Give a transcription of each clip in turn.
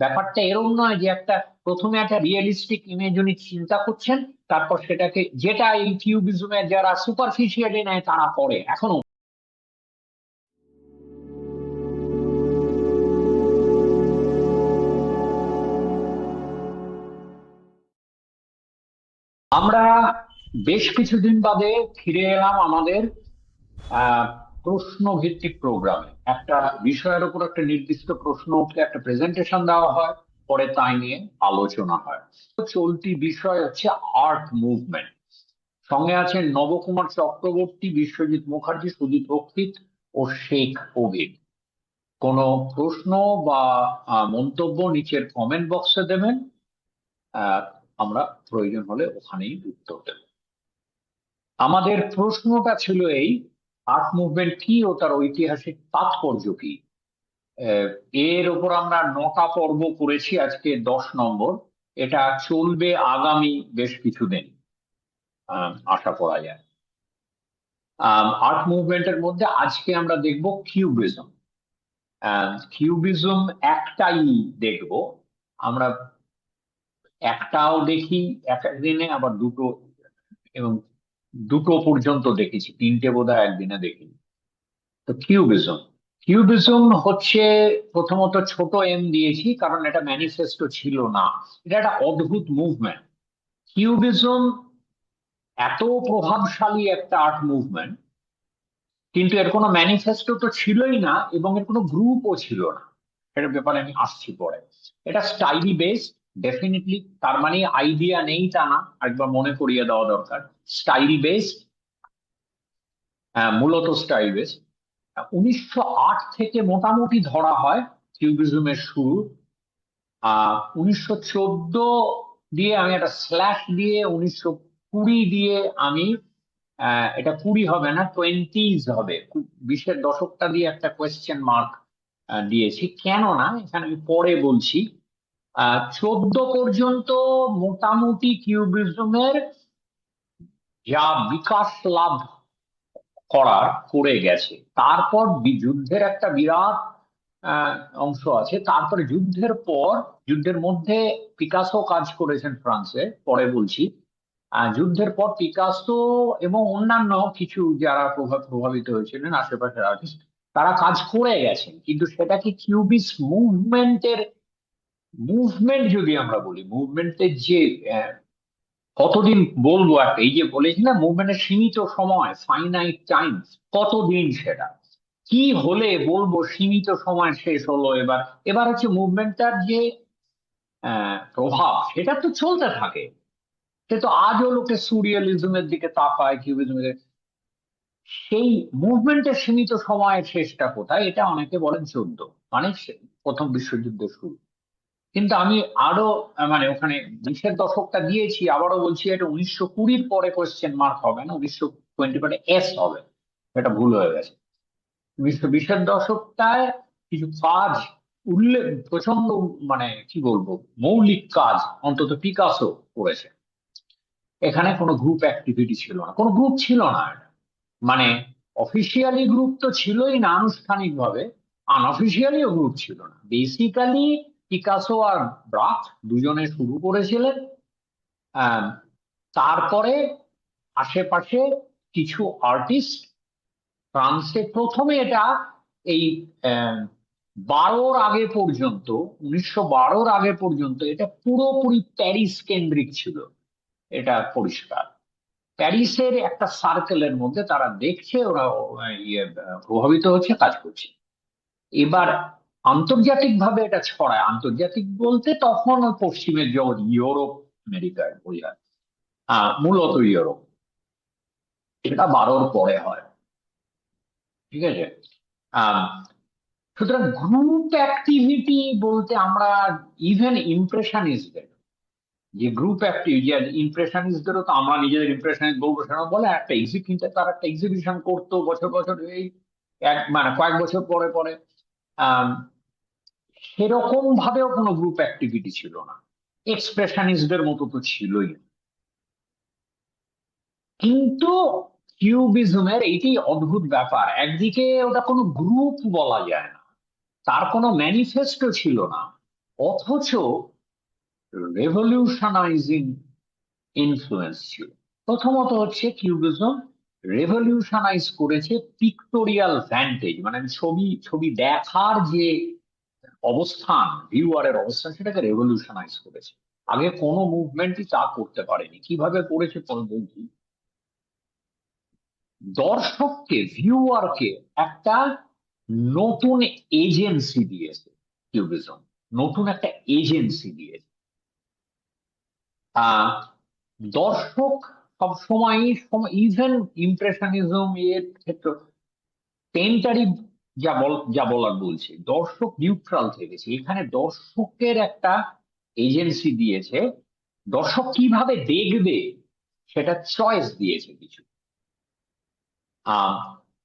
ব্যাপারটা এরকম নয় যে একটা প্রথমে একটা রিয়েলিস্টিক ইমেজ উনি চিন্তা করছেন, তারপর সেটাকে, যেটা এই কিউবিজমের যারা সুপারফিশিয়ালি নেয় তারা করে এখনো। আমরা বেশ কিছুদিন বাদে ফিরে এলাম আমাদের আহ প্রশ্ন ভিত্তিক প্রোগ্রামে। একটা বিষয়ের উপর একটা নির্দিষ্ট প্রশ্ন উঠলে একটা প্রেজেন্টেশন দেওয়া হয়, পরে তাই নিয়ে আলোচনা হয়। তো চলতি বিষয় হচ্ছে আর্ট মুভমেন্ট। সঙ্গে আছেন নবকুমার চক্রবর্তী, বিশ্বজিৎ মুখার্জি, সুদীপ রক্ষিত ও শেখ কবির। কোনো প্রশ্ন বা মন্তব্য নিচের কমেন্ট বক্সে দেবেন। আহ, আমরা প্রয়োজন হলে ওখানেই উত্তর দেব। আমাদের প্রশ্নটা ছিল এই: আর্ট মুভমেন্ট কি ও তার ঐতিহাসিক তাৎপর্য কি? আহ, এর উপর আমরা 9টা পর্ব করেছি, আজকে 10 নম্বর। এটা চলবে আগামী বেশ কিছুদিন, আশা করা যায়। আর্ট মুভমেন্টের মধ্যে আজকে আমরা দেখব কিউবিজম। কিউবিজম একটাই দেখব আমরা, একটাও দেখি এক একদিনে, আবার দুটো, এবং দুটো পর্যন্ত দেখেছি, তিনটে বোধহয় একদিনে দেখিনি। তো কিউবিজম, কিউবিজম হচ্ছে, প্রথমত ছোট এম দিয়েছি কারণ এটা ম্যানিফেস্টো ছিল না। এটা একটা অদ্ভুত মুভমেন্ট। কিউবিজম এত প্রভাবশালী একটা আর্ট মুভমেন্ট, কিন্তু এর কোনো ম্যানিফেস্টো তো ছিলই না এবং এর কোনো গ্রুপও ছিল না। এটার ব্যাপারে আমি আসছি পরে। এটা স্টাইলি বেসড, ডেফিনেটলি। তার মানে আইডিয়া নেই তা না, একবার মনে করিয়ে দেওয়া দরকার। স্টাইল বেসড, মূলত স্টাইল বেসড। 1908 থেকে মোটামুটি ধরা হয় কিউবিজমের শুরু। 1914 দিয়ে আমি একটা স্ল্যাশ দিয়ে, 1920 দিয়ে আমি, এটা 20 হবে না, টোয়েন্টিজ হবে, 20-এর দশকটা দিয়ে একটা কোয়েশ্চেন মার্ক দিয়েছি। কেন না এখানে আমি পরে বলছি। 14 পর্যন্ত মোটামুটি কিউবিজমের যা বিকাশ লাভ করার করে গেছে। তারপর যুদ্ধের একটা বিরাট আহ, অংশ আছে। তারপরে যুদ্ধের পর, যুদ্ধের মধ্যে পিকাসো কাজ করেছেন ফ্রান্সে, পরে বলছি। যুদ্ধের পর পিকাসো এবং অন্যান্য কিছু যারা প্রভাবিত হয়েছিলেন আশেপাশের আর্টিস্ট, তারা কাজ করে গেছেন, কিন্তু সেটাকে কিউবিস্ট মুভমেন্টের, মুভমেন্ট যদি আমরা বলি, মুভমেন্টের যে কতদিন বলবো, একটা এই যে বলেছি না, মুভমেন্টের সীমিত সময়, ফাইনাইট টাইম, কতদিন সেটা কি হলে বলবো সীমিত সময় শেষ হলো। এবার এবার হচ্ছে মুভমেন্টটার যে প্রভাব, সেটা তো চলতে থাকে। সে তো আজও লোকে সুরিয়ালিজমের দিকে তাকায়, কিউবিজমের। সেই মুভমেন্টের সীমিত সময়ের শেষটা কোথায়, এটা অনেকে বলেন 14, মানে প্রথম বিশ্বযুদ্ধের শুরু। কিন্তু আমি আরো মানে ওখানে 20-এর দশকটা দিয়েছি, আবারও বলছি, এটা 1920 পরে কোয়েশ্চেন মার্ক হবে না, 1920 পরে এস হবে। এটা ভুল হয়ে গেছে। 1920-এর দশকটায় কিছু কাজ, উল্লেখ, প্রচন্ড, মানে কি বলবো, মৌলিক কাজ অন্তত পিকাসো করেছে। এখানে কোনো গ্রুপ অ্যাক্টিভিটি ছিল না, কোনো গ্রুপ ছিল না। মানে অফিসিয়ালি গ্রুপ তো ছিলই না আনুষ্ঠানিক ভাবে, আনঅফিসিয়ালিও গ্রুপ ছিল না। বেসিক্যালি পিকাসো আর ব্রাক দুজনে শুরু করেছিলেন। আহ, তারপরে আশেপাশে কিছু আর্টিস্ট, ফ্রান্সে প্রথমে এটা, এই আহ, 12-র আগে পর্যন্ত, 1912-র আগে পর্যন্ত এটা পুরোপুরি প্যারিস কেন্দ্রিক ছিল। এটা পরিষ্কার। প্যারিসের একটা সার্কেলের মধ্যে তারা দেখছে ওরা প্রভাবিত হচ্ছে, কাজ করছে। এবার আন্তর্জাতিক ভাবে এটা ছড়ায়, আন্তর্জাতিক বলতে তখন ওই পশ্চিমের জগৎ, ইউরোপ, আমেরিকায় বোঝায়, মূলত ইউরোপ। এটা 12-র পরে হয়, ঠিক আছে। আহ সুতরাং গ্রুপ অ্যাক্টিভিটি বলতে আমরা, ইভেন ইমপ্রেশনিস্টদের যে গ্রুপ অ্যাক্টিভিটি, ইমপ্রেশনিস্টদেরও তো আমরা নিজেদের ইমপ্রেশনিস্ট বলবো সেটা বলে, একটা এক্সিবিশন, তারা একটা এক্সিবিশন করতো বছর বছর, এই মানে কয়েক বছর পরে পরে। আহ সেরকম ভাবেও কোনো গ্রুপ অ্যাক্টিভিটি ছিল না, এক্সপ্রেশনিস্টদের মতো তো ছিলই না। কিন্তু কিউবিজমের এইটি অদ্ভুত ব্যাপার, একদিকে ওটা কোনো গ্রুপ বলা যায় না, তার কোনো ম্যানিফেস্টো ছিল না, অথচ রেভলিউশনাইজিং ইনফ্লুয়েন্স ছিল। প্রথমত হচ্ছে কিউবিজম রেভলিউশনাইজ করেছে পিক্টোরিয়াল ভ্যান্টেজ, মানে ছবি ছবি দেখার যে অবস্থান, ভিউয়ারের অবস্থান, সেটাকে রেভলিউশনাইজ করেছে। আগে কোনো মুভমেন্টই তা করতে পারেনি। কিভাবে করেছে পরে বলছি। দর্শককে, ভিউয়ারকে একটা নতুন এজেন্সি দিয়েছে কিউবিজম, নতুন একটা এজেন্সি দিয়েছে। আহ দর্শক সবসময়, ইভেন ইমপ্রেশনিজম এর ক্ষেত্রে, পেন্টারি যা বলার বলছে, দর্শক নিউট্রাল থেকেছে। এখানে দর্শকের একটা এজেন্সি দিয়েছে, দর্শক কিভাবে দেখবে সেটা চয়েস দিয়েছে কিছু।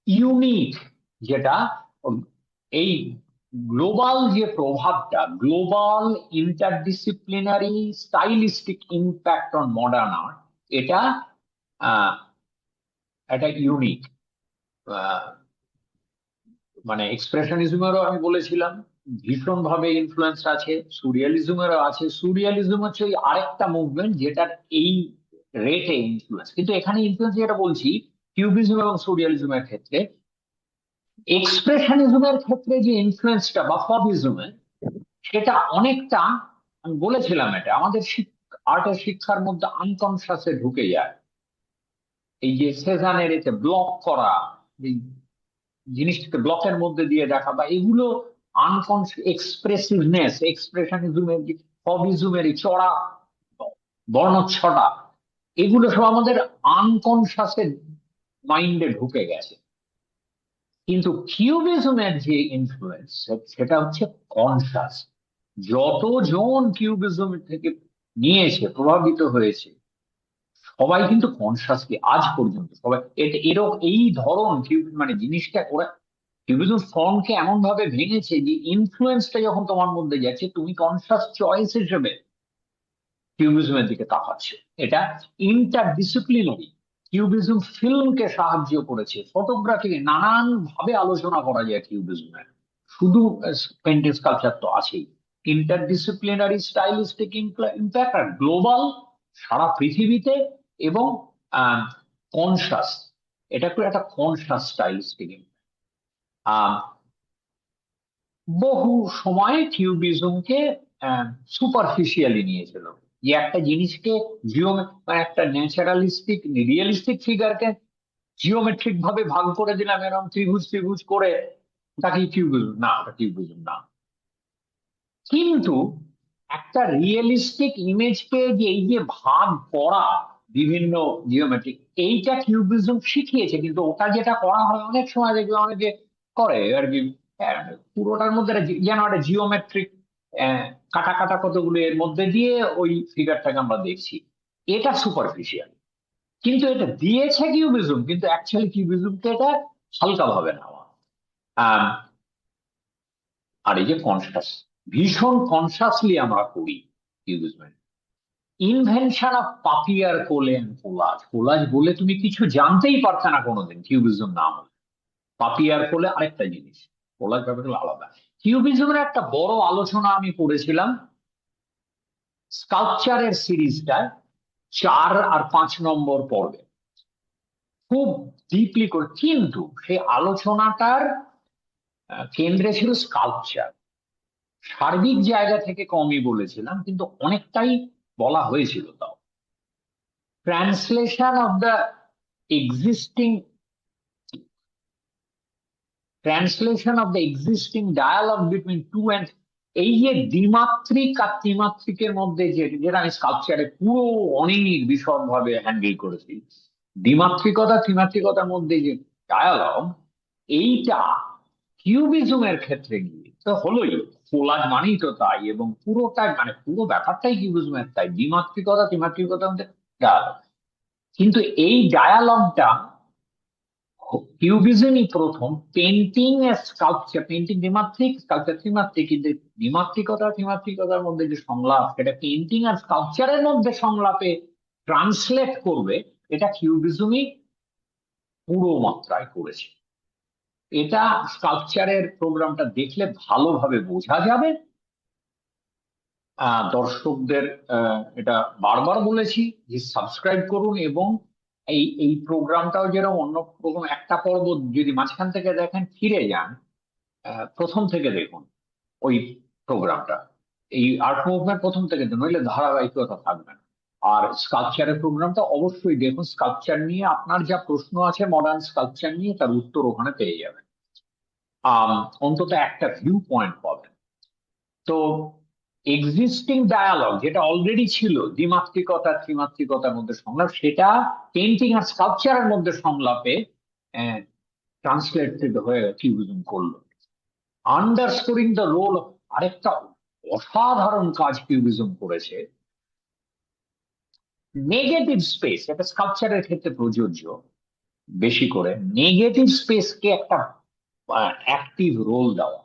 ইউনিক, যেটা এই গ্লোবাল যে প্রভাবটা, global interdisciplinary stylistic impact on modern art, এটা আহ, এটা ইউনিক। মানে এক্সপ্রেশনিজমেরও আমি বলেছিলাম ভীষণ ভাবে ইনফ্লুয়েন্স আছে, সুরিয়ালিজমেরও আছে। সুরিয়ালিজম হচ্ছে ওই আরেকটা মুভমেন্ট যেটার এই রেটে ইনফ্লুয়েন্স, কিন্তু এখানে ইনফ্লুয়েন্স যেটা বলছি কিউবিজম এবং সুরিয়ালিজমের ক্ষেত্রে, এক্সপ্রেশনিজমের ক্ষেত্রে যে ইনফ্লুয়েন্সটা বা ফবিজমের, সেটা অনেকটা, আমি বলেছিলাম এটা আমাদের আর্টের শিক্ষার মধ্যে আনকনসাসে ঢুকে যায়। এই যে সেজানের এতে ব্লক করা, এই জিনিসটাকে ব্লকের মধ্যে দিয়ে দেখা, বা এগুলো আনকনসিয়াস এক্সপ্রেসিভনেস, এক্সপ্রেশনিজমের যে ফবিজমের এই চড়া বর্ণচ্ছটা, এগুলো সব আমাদের আনকনসাসে মাইন্ডে ঢুকে গেছে। কিন্তু কিউবিজমের যে ইনফ্লুয়েন্স, সেটা হচ্ছে কনসাস। যতজন কিউবিজম থেকে নিয়েছে, প্রভাবিত হয়েছে, সবাই কিন্তু কনসাসলি আজ পর্যন্ত সবাই এরকম এই ধরন মানে জিনিসটা ওরা কিউবিজম ফর্মকে এমন ভাবে ভেঙেছে যে ইনফ্লুয়েন্সটা যখন তোমার মধ্যে যাচ্ছে, তুমি কনসাস চয়েস হিসেবে কিউবিজমের দিকে তাকাচ্ছে। এটা ইন্টারডিসিপ্লিনারি। কিউবিজম ফিল্মকে সাহায্য করেছে, ফটোগ্রাফিকে নানান ভাবে আলোচনা করা যায় কিউবিজমের, শুধু পেন্টিং স্কালচার তো আছেই। ইন্টারডিসিপ্লিনারি স্টাইলিস্টিক ইম্প্যাক্ট, আর গ্লোবাল, সারা পৃথিবীতে, এবং কনসাস, এটা করে একটা কনসাস স্টাইলিস্টিক ইম্প্যাক্ট। বহু সময় কিউবিজমকে সুপারফিশিয়ালি নিয়েছিল, যে একটা জিনিসকে মানে একটা ন্যাচারালিস্টিক রিয়েলিস্টিক ফিগারকে জিওমেট্রিক ভাবে ভাগ করে দিলাম, এরকম ত্রিভুজ ত্রিভুজ করে, ওটাকে কিউবিজম না, ওটা কিউবিজম না। কিন্তু একটা রিয়েলিস্টিক ইমেজকে যে এই যে ভাগ করা বিভিন্ন জিওমেট্রিক, এইটা কিউবিজম শিখিয়েছে। কিন্তু ওটা যেটা করা হয় অনেক সময় দেখবে অনেকে করে আর কি, আহ, পুরোটার মধ্যে যেন একটা জিওমেট্রিক কাটা কাটা কতগুলো এর মধ্যে দিয়ে ওই ফিগারটাকে আমরা দেখছি, এটা সুপারফিশিয়াল। কিন্তু এটা দিয়েছে কিউবিজম, কিন্তু অ্যাকচুয়ালি কিউবিজমকে এটা হালকা ভাবে নেওয়া। আহ, আর এই যে কনসাস, ভীষণ কনসাসলি আমরা করি cubism. Invention of papier colle collage, collage বলে তুমি কিছু জানতেই পারছে না কোনোদিন কিউবিজম নাম হলে। পাপিয়ার কোলে আরেকটা জিনিস, কোলাজ ব্যাপারটা আলাদা। কিউবিজমের একটা বড় আলোচনা আমি করেছিলাম স্কাল্পচারের সিরিজটায় 4 আর 5 নম্বর পর্বে, খুব ডিপলি করে। কিন্তু সেই আলোচনাটার কেন্দ্রে ছিল স্কাল্পচার। সার্বিক জায়গা থেকে কমই বলেছিলাম, কিন্তু অনেকটাই বলা হয়েছিল তাও। Translation of the existing translation of the existing dialogue between two and, এই যে দ্বিমাত্রিক আর ত্রিমাত্রিকের মধ্যে যেটা আমি স্কাল্পচারে পুরো অনেক বিশদ ভাবে হ্যান্ডেল করেছি, দ্বিমাত্রিকতা ত্রিমাত্রিকতার মধ্যে যে ডায়ালগ, এইটা কিউবিজমের ক্ষেত্রে গিয়ে তো হলোই। কোলাজ মানেই তো তাই, এবং পুরোটাই মানে পুরো ব্যাপারটাই কিউবিজমের তাই, দ্বিমাত্রিকতা ত্রিমাত্রিকতার মধ্যে ডায়ালগ। কিন্তু এই ডায়ালগটা কিউবিজমই প্রথম পেন্টিং স্কাল্পচার, পেন্টিং দ্বিমাত্রিক, স্কাল্পচার ত্রিমাত্রিক, কিন্তু দ্বিমাত্রিকতা ত্রিমাত্রিকতার মধ্যে যে সংলাপ, সেটা পেন্টিং আর স্কাল্পচারের মধ্যে সংলাপে ট্রান্সলেট করবে, এটা কিউবিজমই পুরো মাত্রায় করেছে। এটা স্কাল্পচারের প্রোগ্রামটা দেখলে ভালোভাবে বোঝা যাবে। দর্শকদের এটা বারবার বলেছি যে সাবস্ক্রাইব করুন, এবং এই এই প্রোগ্রামটাও যেরকম অন্য প্রোগ্রাম একটা পর্ব যদি মাঝখান থেকে দেখেন ফিরে যান, প্রথম থেকে দেখুন ওই প্রোগ্রামটা, এই আর্ট মুভমেন্ট প্রথম থেকে দেখুন, নইলে ধারাবাহিকতা থাকবে না। আর স্কাল্পচারের প্রোগ্রামটা অবশ্যই দেখুন, স্কাল্পচার নিয়ে আপনার যা প্রশ্ন আছে মডার্ন স্কাল্পচার নিয়ে তার উত্তর ওখানে পেয়ে যাবেন। আম, অন্তত একটা ভিউ পয়েন্ট পাবেন। তো এক্সিস্টিং ডায়ালগ যেটা অলরেডি ছিল, দ্বিমাত্রিকতা ত্রিমাত্রিকতার মধ্যে সংলাপ, সেটা পেন্টিং আর স্কাল্পচারের মধ্যে সংলাপে ট্রান্সলেটেড হয়ে কিউবিজম করলো। আন্ডারস্কোরিং দ্য রোল, আরেকটা অসাধারণ কাজ কিউবিজম করেছে। নেগেটিভ স্পেস, এটা স্কাল্পচারের ক্ষেত্রে প্রযোজ্য বেশি করে, নেগেটিভ স্পেসকে একটা অ্যাক্টিভ রোল দেওয়া।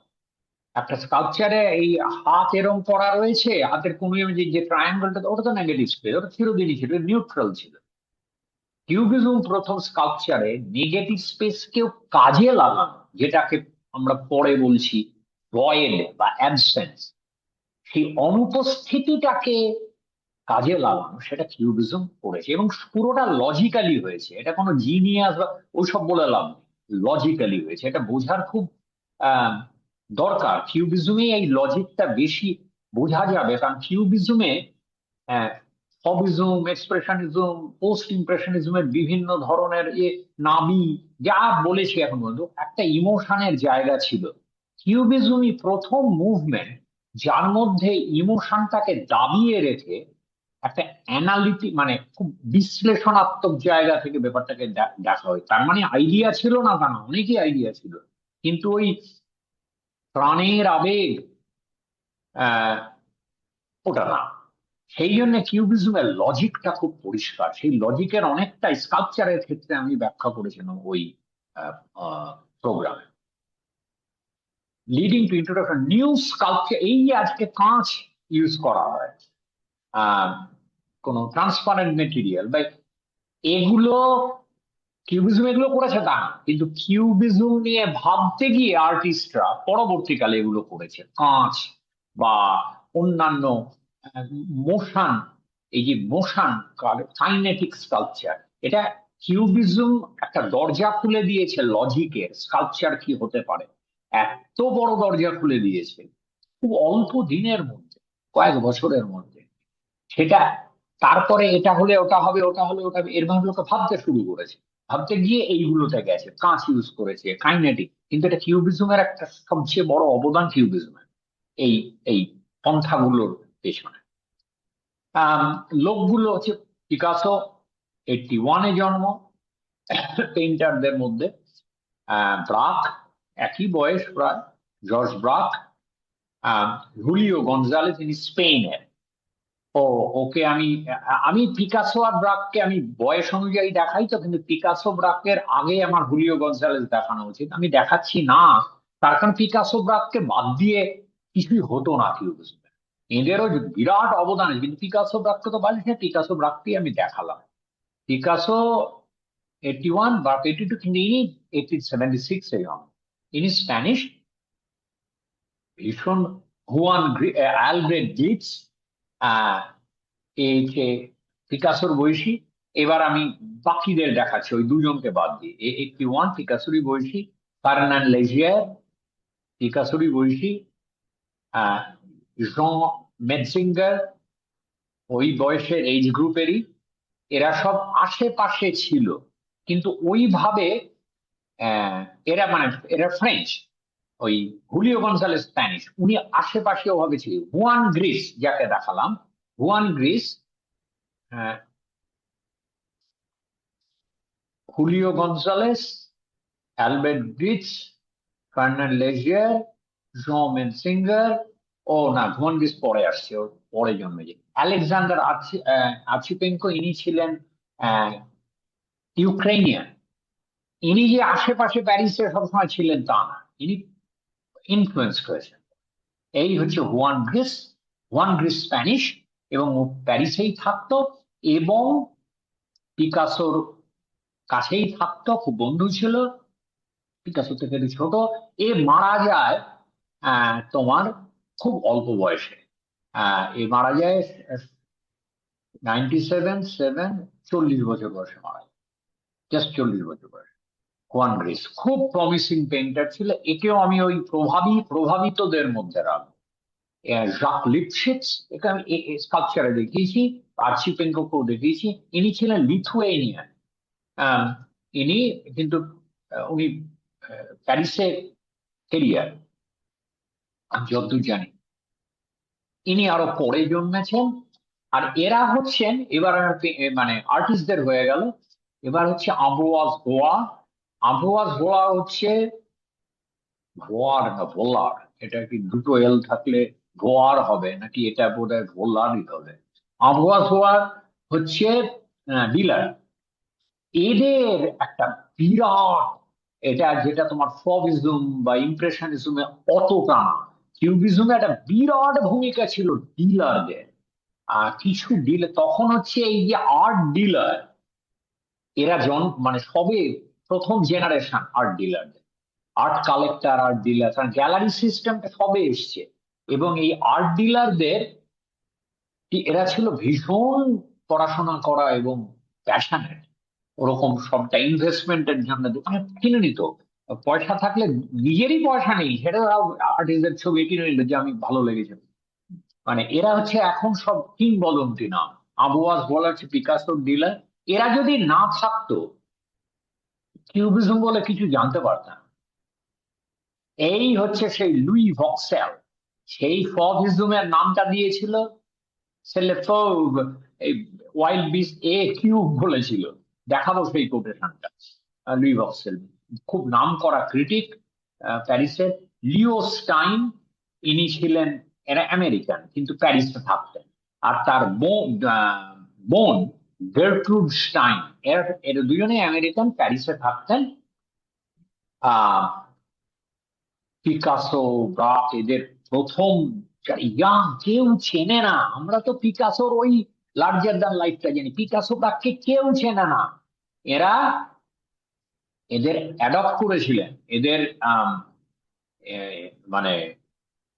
একটা স্কাল্পচারে এই হাত এরম করা রয়েছে, হাতের কোন যে যে ট্রায়াঙ্গলটা, ওটা তো নেগেটিভ স্পেস, ওটা চিরদিনই ছিল, নিউট্রাল ছিল। কিউবিজম প্রথম স্কাল্পচারে নেগেটিভ স্পেসকেও কাজে লাগানো, যেটাকে আমরা পরে বলছি ভয়েড বা অ্যাবসেন্স, সেই অনুপস্থিতিটাকে কাজে লাগানো, সেটা কিউবিজম করেছে, এবং পুরোটা লজিক্যালি হয়েছে। এটা কোনো জিনিয়াস বা ওইসব বলে লাভ নেই, লজিক্যালি হয়েছে। এটা বোঝার খুব আহ দরকার। কিউবিজমে এই লজিকটা বেশি বোঝা যাবে, কারণ কিউবিজমে ফবিজম, এক্সপ্রেশনিজম, পোস্ট ইমপ্রেশনিজমের বিভিন্ন ধরনের নাবি যা বলেছি এখন পর্যন্ত, একটা ইমোশনের জায়গা ছিল। কিউবিজমই প্রথম মুভমেন্ট যার মধ্যে ইমোশনটাকে দাবিয়ে রেখে একটা মানে খুব বিশ্লেষণাত্মক জায়গা থেকে ব্যাপারটাকে দেখা হয়। তার মানে আইডিয়া ছিল না তা না, অনেকই আইডিয়া ছিল, কিন্তু ওই প্রাণের আবেগ আহ ওটা না। সেই জন্য কিউবিজমের লজিকটা খুব পরিষ্কার, সেই লজিকের অনেকটা স্কাল্পচারের ক্ষেত্রে আমি ব্যাখ্যা করেছিলাম ওই প্রোগ্রামে। Leading to introduction new sculpture, এই যে আজকে কাঁচ ইউজ করা হয়, আহ কোন ট্রান্সপারেন্ট মেটেরিয়াল বা এগুলো, কিউবিজম এগুলো করেছে তা না, কিন্তু কিউবিজম নিয়ে ভাবতে গিয়ে আর্টিস্টরা পরবর্তীকালে এগুলো করেছে। কাঁচ বা অন্যান্য মোশন, এই যে মোশন, কাইনেটিক স্কাল্পচার, এটা কিউবিজম একটা দরজা খুলে দিয়েছে লজিকের, স্কাল্পচার কি হতে পারে, এত বড় দরজা খুলে দিয়েছে খুব অল্প দিনের মধ্যে, কয়েক বছরের মধ্যে। সেটা তারপরে এটা হলে ওটা হবে, ওটা হলে ওটা হবে, এরকম লোকে ভাবতে শুরু করেছে, ভাবতে গিয়ে এইগুলোতে গেছে, কাঁচ ইউজ করেছে, কাইনেটিক। কিন্তু এটা কিউবিজমের একটা সবচেয়ে বড় অবদান, কিউবিজমের এই এই পন্থাগুলোর পেছনে। আহ লোকগুলো হচ্ছে পিকাসো 81-এ জন্ম, পেইন্টারদের মধ্যে। ব্রাক একই বয়স প্রায়, জর্জ ব্রাক। আহ হুলিও গনজালেস, তিনি স্পেনের। ও, ওকে আমি আমি পিকাসো আর ব্রাককে আমি বয়স অনুযায়ী দেখাই তো, কিন্তু পিকাসো ব্রাকের আগে আমার হুলিও গনজালেস দেখানো উচিত, আমি দেখাচ্ছি না। তার কারণ পিকাসো ব্রাককে বাদ দিয়ে কিছুই হতো না কিউবিজমে, এদেরও বিরাট অবদান আছে, কিন্তু পিকাসো ব্রাককে তো বাদ দিয়ে পিকাসো ব্রাককেই আমি দেখালাম। পিকাসো 81, ব্রাক 82, কিন্তু ইনি 1876-এ জন্ম। ইনি স্প্যানিশ, ভীষণ অ্যালব্রেট গ্লিটস এই যে পিকাসোর বয়সী। এবার আমি বাকিদের দেখাচ্ছি, ওই দুজনকে বাদ দিয়ে। 81 পিকাসোরই বয়সী, ফার্নান লেজিয়ার পিকাসোরই বয়সী, আহ জন মেটজিঙ্গার ওই বয়সের এইজ গ্রুপেরই। এরা সব আশেপাশে ছিল, কিন্তু ওইভাবে আহ, এরা মানে এরা ফ্রেঞ্চ। ওই হুলিও গনজালেস স্প্যানিশ, উনি আশেপাশে ওভাবে ছিল। হুয়ান গ্রিস যাকে দেখালাম, Juan Gris, Julio Gonzalez, Albert Gleizes, Fernand Leger, Jean Metzinger. ও না, হুয়ান গ্রিস পরে আসছে, ওর পরে জন্মেছে। আলেকজান্ডার আর্চিপেঙ্কো, ইনি ছিলেন আহ, ইউক্রেনিয়ান। ইনি যে আশেপাশে প্যারিসে সবসময় ছিলেন তা না, ইনি ইনফ্লুয়েন্স করেছেন। এই হচ্ছে Juan Greece. Juan Greece Spanish, এবং ও প্যারিসেই থাকতো, এবং পিকাসোর কাছেই থাকতো, খুব বন্ধু ছিল। পিকাসো থেকে একটু ছোট। এ মারা যায় তোমার খুব অল্প বয়সে, এ মারা যায় 97, 40 বছর বয়সে মারা যায়, জাস্ট 40 বছর বয়সে। কোয়ান গ্রিস খুব প্রমিসিং পেইন্টার ছিল, একেও আমি ওই প্রভাবিতদের মধ্যে রাখবো। জাক লিপসিটস, একে আমি স্কাল্পচারে দেখিয়েছি, আর্চিপেঙ্কোকেও দেখিয়েছি। ইনি ছিলেন লিথুয়েনিয়ান। আহ, ইনি কিন্তু উনি প্যারিসে কেরিয়ার, আমি যতদূর জানি। ইনি আরো পরে জন্মেছেন। আর এরা হচ্ছেন এবার মানে আর্টিস্টদের হয়ে গেল। এবার হচ্ছে আম্ব্রোয়াজ ভোয়া। আম্ব্রোয়াজ ভোয়া হচ্ছে ভোয়ার না ভোলার, এটা কি দুটো এল থাকলে ভোয়ার হবে নাকি, এটা বোধহয় ভোলারই হবে। আম্ব্রোয়াজ ভোয়া হচ্ছে ডিলার। এদের একটা বিরাট, এটা যেটা তোমার ফবিজম বা ইমপ্রেশনিজমে অতটা না, কিউবিজমে একটা বিরাট ভূমিকা ছিল ডিলারদের। কিছু ডিলার তখন হচ্ছে এই যে আর্ট ডিলার, এরা মানে সবে প্রথম generation art dealer, art collector, art dealer, কারণ গ্যালারি সিস্টেমটা সবে এসছে। এবং এই আর্ট ডিলারদের এরা ছিল ভীষণ পড়াশোনা করা এবং প্যাশনেট। ওরকম সবটা ইনভেস্টমেন্টের জন্য দোকানে কিনে নিত। পয়সা থাকলে, নিজেরই পয়সা নেই সেটা আর্টিস্টদের ছবি কিনে নিল যে আমি ভালো লেগেছে। মানে এরা হচ্ছে এখন সব কিংবদন্তি নাম। আবুয়াস বলা হচ্ছে পিকাসোর ডিলার। এরা যদি না থাকতো, কিউবিজম বলে কিছু জানতে পারতাম। এই হচ্ছে সেই লুই ভক্সেল, সেই ফভিজমের নামটা দিয়েছিল সেলেফোভ, এই ওয়াইল্ড বিস এ কিউব বলেছিল। দেখাবো সেই কোটেশনটা। লুই ভক্সেল খুব নাম করা ক্রিটিক প্যারিসের। লিও স্টাইন, ইনি ছিলেন, এরা আমেরিকান কিন্তু প্যারিসে থাকতেন। আর তার বোন গার্ট্রুড স্টাইন, এরা এরা দুজনেই আমেরিকান, প্যারিসে থাকতেন। আহ পিকাসো, ব্রাক, এদের প্রথম ইয়াং কেউ চেনে না। আমরা তো পিকাসোর ওই লার্জার দ্যান লাইফটা জানি, পিকাসো ব্রাককে কেউ চেনে না। এরা এদের অ্যাডপ্ট করেছিলেন, এদের আম, এ, মানে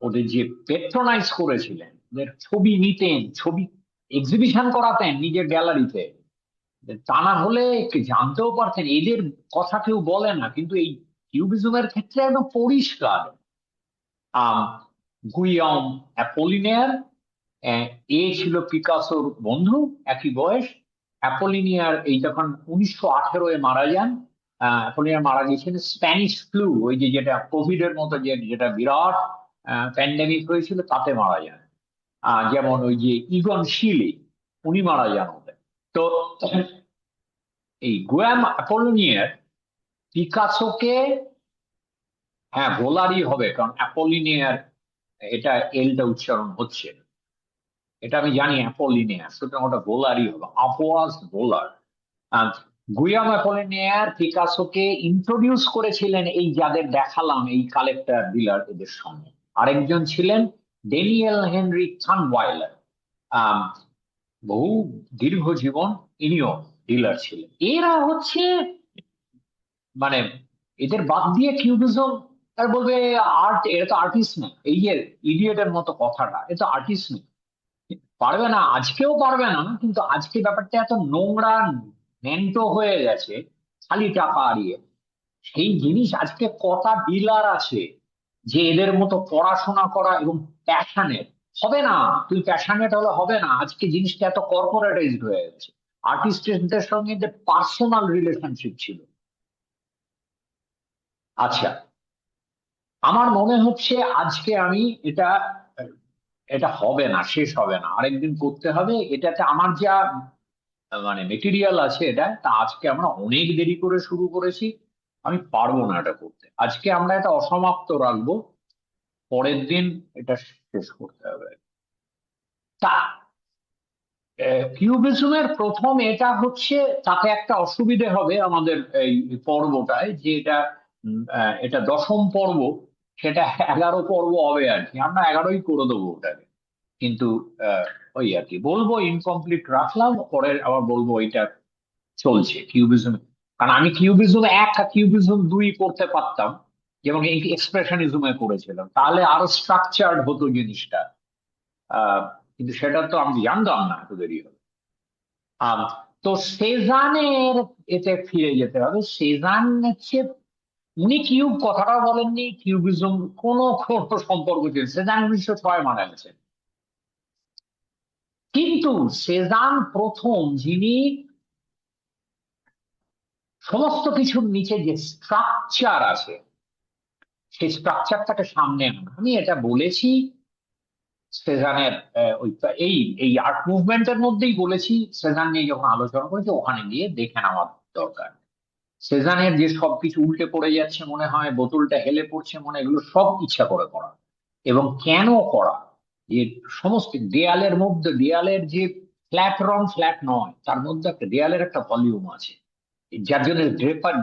ওদের যে পেট্রোনাইজ করেছিলেন, ওদের ছবি নিতেন, ছবি এক্সিবিশন করাতেন নিজের গ্যালারিতে। তা না হলে জানতেও পারতেন। এদের কথা কেউ বলে না, কিন্তু এই কিউবিজমের ক্ষেত্রে একদম পরিষ্কার। আম, গুইয়ম অ্যাপোলিনিয়ার, এ ছিল পিকাসোর বন্ধু, একই বয়স। অ্যাপোলিনিয়ার এই যখন 1918 মারা যান, অ্যাপোলিনিয়ার মারা গিয়েছেন স্প্যানিশ ফ্লু, ওই যে যেটা কোভিড এর মতো, যেটা বিরাট প্যান্ডেমিক হয়েছিল, তাতে মারা যান। যেমন ওই যে ইগন শিলি, উনি মারা যান ওদের। তো এই গুয়াম অ্যাপোলিনিয়ার পিকাসোকে, হ্যাঁ ভোলারই হবে কারণ অ্যাপোলিনিয়ার, এটা এলটা উচ্চারণ হচ্ছে, এটা আমি জানি অ্যাপোলিনিয়ার, সুতরাং ওটা ভোলারই হবে, আপোয়াস ভোলার। আহ, গুয়াম অ্যাপোলিনিয়ার পিকাসোকে ইন্ট্রোডিউস করেছিলেন এই যাদের দেখালাম, এই কালেক্টর ডিলার এদের সঙ্গে। আরেকজন ছিলেন ডেনিয়েল হেনরি থানওয়াইলার, আহ বহু দীর্ঘ জীবন, ইনিও ডিলার ছিলেন। এরা হচ্ছে মানে এদের বাদ দিয়ে কিউবিজম, আর বলবে আর্ট, এরা তো আর্টিস্ট না, এই যে ইডিয়েটের মতো কথাটা, এ তো আর্টিস্ট না, পারবে না, আজকেও পারবে না। কিন্তু আজকে ব্যাপারটা এত নোংরা ন্যাংটো হয়ে গেছে, খালি টাকা হারিয়ে। সেই জিনিস আজকে কটা ডিলার আছে যে এদের মতো পড়াশোনা করা এবং প্যাশনেট হবে না। তুই প্যাশনেট হলে হবে না, আজকে জিনিসটা এত কর্পোরেটাইজড হয়ে গেছে। আর্টিস্টদের সঙ্গে যে পার্সোনাল রিলেশনশিপ ছিল। আচ্ছা, আমার মনে হচ্ছে আজকে আমি এটা, এটা হবে না, শেষ হবে না, আরেকদিন করতে হবে এটাতে। আমার যা মানে মেটেরিয়াল আছে এটা, তা আজকে আমরা অনেক দেরি করে শুরু করেছি, আমি পারবো না এটা করতে। আজকে আমরা এটা অসমাপ্ত রাখবো, পরের দিন এটা শেষ করতে হবে। তা কিউবিজমের প্রথম এটা হচ্ছে, তাতে একটা অসুবিধে হবে আমাদের এই পর্বটায়, যে এটা এটা দশম পর্ব, সেটা 11 পর্ব হবে আর কি, আমরা 11ই করে দেবো ওটাকে। কিন্তু ওই আর কি বলবো, ইনকমপ্লিট রাখলাম, পরে আবার বলবো এটা চলছে কিউবিজম। কারণ আমি কিউবিজম 1 আর কিউবিজম 2 করতে পারতাম, যেমন এই এক্সপ্রেশনিজমে করেছিলাম, তাহলে আরো স্ট্রাকচার্ড হতো জিনিসটা। কিন্তু সেটা তো আমি জানতাম না এত দেরি হবে। আম, তো সেজানের এতে ফিরে যেতে হবে। সেজান হচ্ছে, উনি কিউব কথাটাও বলেননি, কিউবিজম কোনো কোনো সম্পর্ক ছিল, সেজান 1906 মারা গেছেন। কিন্তু সেজান প্রথম যিনি সমস্ত কিছুর নিচে যে স্ট্রাকচার আছে সেই স্ট্রাকচারটাকে সামনে আনা। আমি এটা বলেছি সেজানের ওই এই এই আর্ট মুভমেন্টের মধ্যেই বলেছি, সেজান নিয়ে যখন আলোচনা করেছি ওখানে গিয়ে দেখে নেওয়ার দরকার। সেজানের যে সবকিছু উল্টে পড়ে যাচ্ছে মনে হয়, বোতলটা হেলে পড়ছে মনে হয়, এগুলো সব ইচ্ছা করে করা। এবং কেন করা, যে সমস্ত দেয়ালের মধ্যে, দেয়ালের যে ফ্ল্যাট রং ফ্ল্যাট নয়, তার মধ্যে একটা দেয়ালের একটা ভলিউম আছে, যার জন্য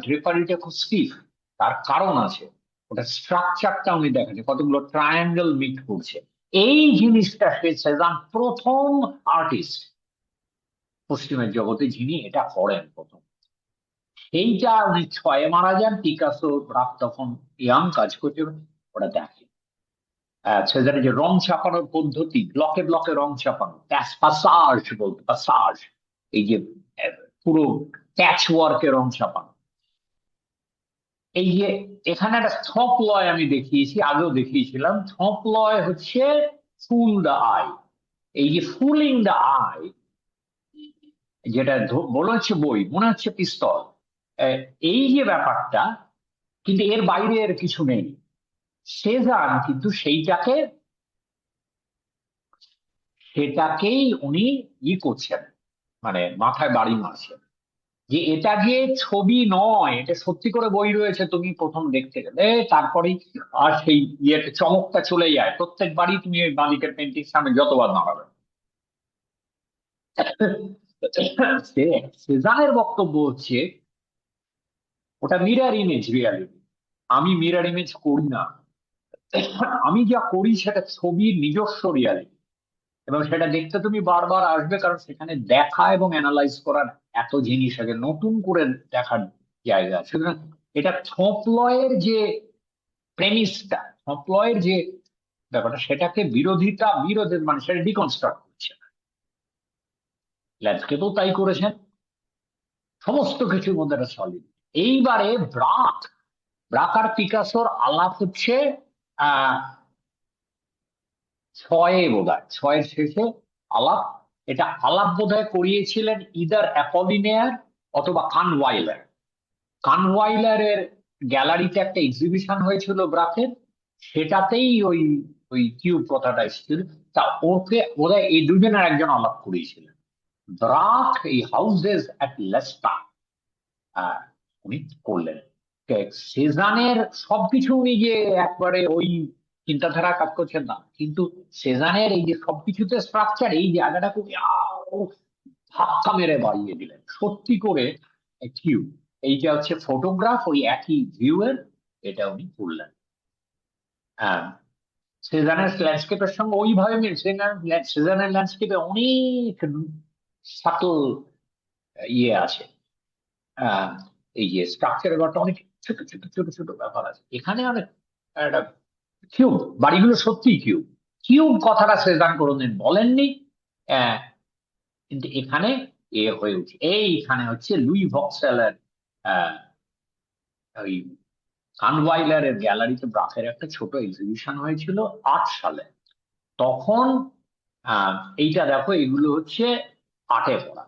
ড্রেপারিটা খুব স্টিফ, তার কারণ আছে। ওটা স্ট্রাকচারটা উনি দেখাচ্ছে, কতগুলো ট্রায়াঙ্গেল মিট করছে। এই জিনিসটা সেজান প্রথম আর্টিস্ট পশ্চিমের জগতে যিনি এটা করেন প্রথম। সেইটা 1906 মারা যান। পিকাসো রাত তখন ইয়াং, কাজ করছে, ওটা দেখে। সেজানের যে রং ছাপানোর পদ্ধতি, ব্লকে ব্লকে রং ছাপানো, পাসাজ বলতে, পাসাজ, এই যে আহ, পুরো প্যাচ ওয়ার্কে রং ছাপানো, এই যে এখানে একটা থপ লয় আমি দেখিয়েছি, আগেও দেখিয়েছিলাম। থপ লয় হচ্ছে ফুল দ্য আই। এই যে ফুলিং দ্য আই, যেটা মনে হচ্ছে বই, মনে হচ্ছে পিস্তল, আহ, এই যে ব্যাপারটা, কিন্তু এর বাইরে এর কিছু নেই। সেজান কিন্তু সেটাকেই উনি করছেন, মানে মাথায় বাড়ি মারছেন, যে এটা যে ছবি নয়, এটা সত্যি করে বই রয়েছে, তুমি প্রথম দেখতে গেলে তারপরেই আর সেই চমকটা চলে যায়। প্রত্যেকবারই তুমি ওই মালিকের পেন্টিং সামনে যতবার দাঁড়াবে। সেজানের বক্তব্য হচ্ছে ওটা মিরর ইমেজ রিয়ালিটি, আমি মিরর ইমেজ করি না, আমি যা করি সেটা ছবির নিজস্ব রিয়ালিটি, এবং সেটা দেখতে তুমি বারবার আসবে, কারণ সেখানে দেখা এবং অ্যানালাইজ করার এত জিনিস আছে, নতুন করে দেখার জায়গা আছে। সুতরাং এটা থপলয়ের যে প্রেমিসটা, থপলয়ের যে ব্যাপারটা, সেটাকে বিরোধের মানে সেটা ডিকনস্ট্রাক্ট করছে। ল্যান্ডস্কেপও তাই করেছেন, সমস্ত কিছুর মধ্যে একটা সলিড। এইবারে ব্রাক, ব্রাক আর পিকাসোর আলাপ হচ্ছে আহ ছয়ে বোধহয়, ছয়ের শেষে আলাপ। এটা আলাপ বোধহয় করিয়েছিলেন ইদার অ্যাপলিনেয়ার অথবা কানওয়াইলার। কানওয়াইলারের গ্যালারিতে একটা এক্সিবিশন হয়েছিল ব্রাকের, সেটাতেই ওই ওই কিউব কথাটা এসেছিল। তা ওকে বোধহয় এই দুজনের একজন আলাপ করিয়েছিলেন। ব্রাক এই হাউসেস অ্যাট লেস্টা উনি করলেন। সেজানের সবকিছু উনি যে একবারে ওই চিন্তাধারা কাজ করছেন না, কিন্তু সেজানের এই যে সবকিছুতে স্ট্রাকচার, এই জায়গাটাকে উনি আরো ধাক্কা মেরে বাড়িয়ে দিলেন সত্যি করে। কিউব, এইটা হচ্ছে ফটোগ্রাফ, ওই একই ভিউ এর, এটা উনি করলেন। হ্যাঁ, সেজানের ল্যান্ডস্কেপের সঙ্গে ওইভাবে মিল, সেজানের ল্যান্ডস্কেপে অনেক সাটল আছে। আহ, এই যে স্ট্রাকচারের ব্যাপারটা অনেক ছোট ছোট ছোট ছোট ব্যাপার আছে এখানে, অনেক একটা কিউব, বাড়িগুলো সত্যি কিউব। কিউব কথাটা সেজান কোনোদিন বলেননি। আহ, কিন্তু এখানে হয়ে উঠছে, এইখানে হচ্ছে লুই ভক্সেলের আহ ওই কানওয়াইলারের গ্যালারিতে ব্রাকের একটা ছোট এক্সিবিশন হয়েছিল 8 সালে। তখন আহ এইটা দেখো, এগুলো হচ্ছে আটে পড়া।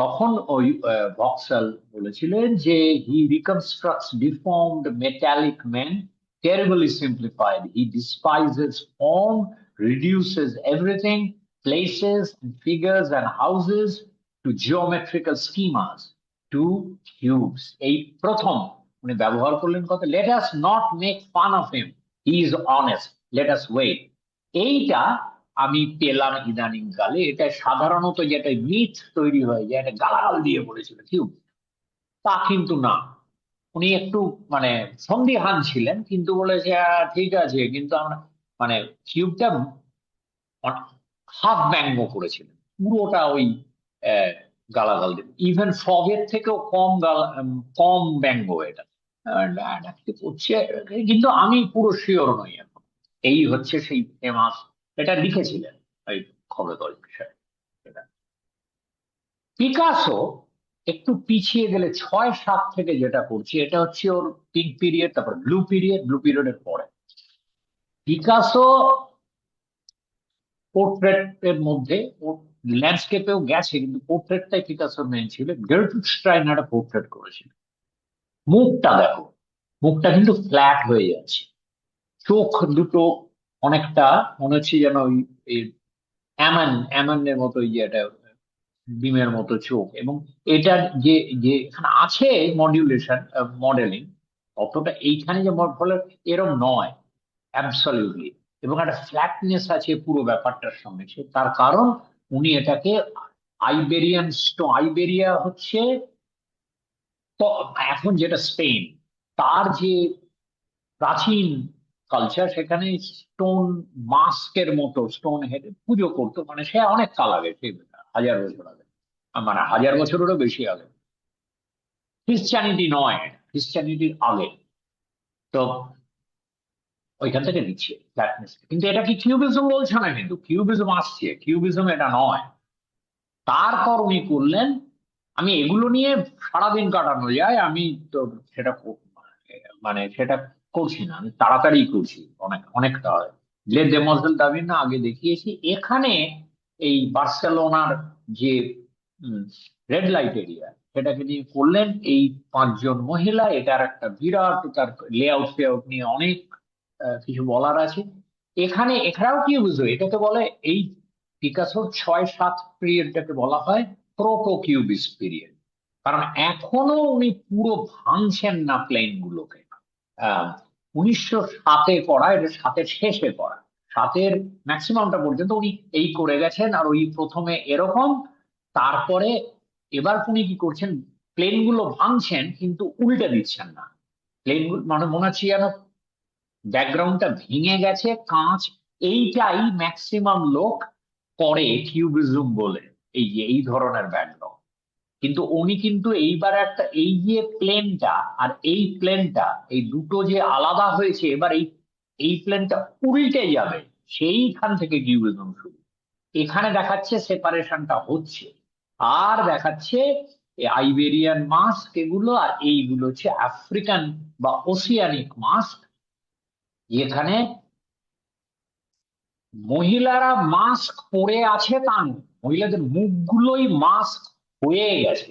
তখন ওই ভক্সেল বলেছিলেন যে he reconstructs deformed metallic men, terribly simplified. He despises form, reduces everything, places and figures and houses to geometrical schemas, to cubes. এই প্রথম উনি ব্যবহার করলেন কথা, let us not make fun of him, he is honest, let us wait। এইটা আমি পেলাম ইদানিং কালে। এটা সাধারণত যেটা মিথ তৈরি হয়ে যায়, এটা গালাগাল দিয়ে বলেছিল কিউব, তা কিন্তু না। উনি একটু মানে সন্দিহান ছিলেন, কিন্তু বলেছে ঠিক আছে, কিন্তু আমরা মানে কিউবটা হাফ ব্যঙ্গ করেছিলেন, পুরোটা ওই আহ, গালাগাল দেবে। ইভেন ফগের থেকেও কম ব্যঙ্গ এটা। এটা কি করছে, কিন্তু আমি পুরো শিওর নই এখন। এই হচ্ছে সেই ফেমাস এটা লিখেছিলেন এই খবরের বিষয়ে। এটা পিকাসো একটু পিছিয়ে গেলে 6-7 থেকে যেটা করছে, এটা হচ্ছে ওর পিঙ্ক পিরিয়ড, তারপর ব্লু পিরিয়ডের পরে পিকাসো পোর্ট্রেটের মধ্যে ও ল্যান্ডস্কেপেও গেছে, কিন্তু পোর্ট্রেটটাই পিকাসোর মেইন ছিল। গেরট্রুড স্টাইন একটা পোর্ট্রেট করেছিল। মুখটা দেখো, মুখটা কিন্তু ফ্ল্যাট হয়ে যাচ্ছে, চোখ দুটো অনেকটা মনে হচ্ছে যেন ওই অ্যামানের মতো, ওই যে একটা ডিমের মতো চোখ। এবং এটা যে যে এখানে আছে মডিউলেশন, মডেলিং, অতটা এইখানে যে ফলে এরম নয় অ্যাবসলিউটলি। এবং একটা ফ্ল্যাটনেস আছে পুরো ব্যাপারটার সঙ্গে। তার কারণ উনি এটাকে আইবেরিয়ান স্টোন, আইবেরিয়া হচ্ছে তো এখন যেটা স্পেন, তার যে প্রাচীন কালচার, সেখানে স্টোন মাস্কের মতো স্টোন হেড পুজো করতো, মানে সে অনেক কাল আগে, সে 1000 বছর আগে, মানে 1000 বছরেরও বেশি আগে। খ্রিস্টানিটি নয়, খ্রিস্টানিটির আগে। তো ওইখান থেকে নিচ্ছে ফ্ল্যাটনেস। কিন্তু এটা কি কিউবিজম বলছে না, কিন্তু কিউবিজম আসছে, কিউবিজম এটা নয়। তারপর উনি করলেন, আমি এগুলো নিয়ে সারাদিন কাটানো যায়, আমি তো সেটা মানে সেটা করছি না, আমি তাড়াতাড়ি করছি, অনেকটা লে দেমোজেল দাবি না আগে দেখিয়েছি। এখানে এই বার্সেলোনার যে রেড লাইট এরিয়া, সেটাকে নিয়ে করলেন এই 5 জন মহিলা। এটার একটা বিরাট, তার লেআউট ফেআউট নিয়ে অনেক কিছু বলার আছে। এখানে এছাড়াও কি বুঝো, এটাকে বলে এই পিকাসোর 6-7 পিরিয়ডটাকে বলা হয় প্রোটো কিউবিস্ট পিরিয়ড। কারণ এখনো উনি পুরো ভাঙছেন না প্লেন গুলোকে। 1907-এ করা, এটা 7-এর শেষে করা, 7-এর ম্যাক্সিমামটা পর্যন্ত উনি এই করে গেছেন। আর ওই প্রথমে এরকম, তারপরে এবার উনি কি করছেন, প্লেন গুলো ভাঙছেন কিন্তু উল্টে দিচ্ছেন না। প্লেন গুলো মানে মনে হচ্ছে যেন ব্যাকগ্রাউন্ডটা ভেঙে গেছে, কাঁচ। এইটাই ম্যাক্সিমাম লোক করে কিউবিজম বলে, এই যে এই ধরনের ব্যাকগ্রাউন্ড। কিন্তু উনি কিন্তু এইবার একটা, এই যে প্লেনটা আর এই প্লেনটা, এই দুটো যে আলাদা হয়েছে, এবার এই এই প্লেনটা উল্টে যাবে, সেইখান থেকে কিউবিজম শুরু। এখানে দেখাচ্ছে সেপারেশনটা হচ্ছে, আর দেখাচ্ছে আইবেরিয়ান মাস্ক এগুলো, আর এইগুলো হচ্ছে আফ্রিকান বা ওসিয়ানিক মাস্ক। এখানে মহিলারা মাস্ক পরে আছে তা নয়, মহিলাদের মুখগুলোই মাস্ক হয়ে গেছে,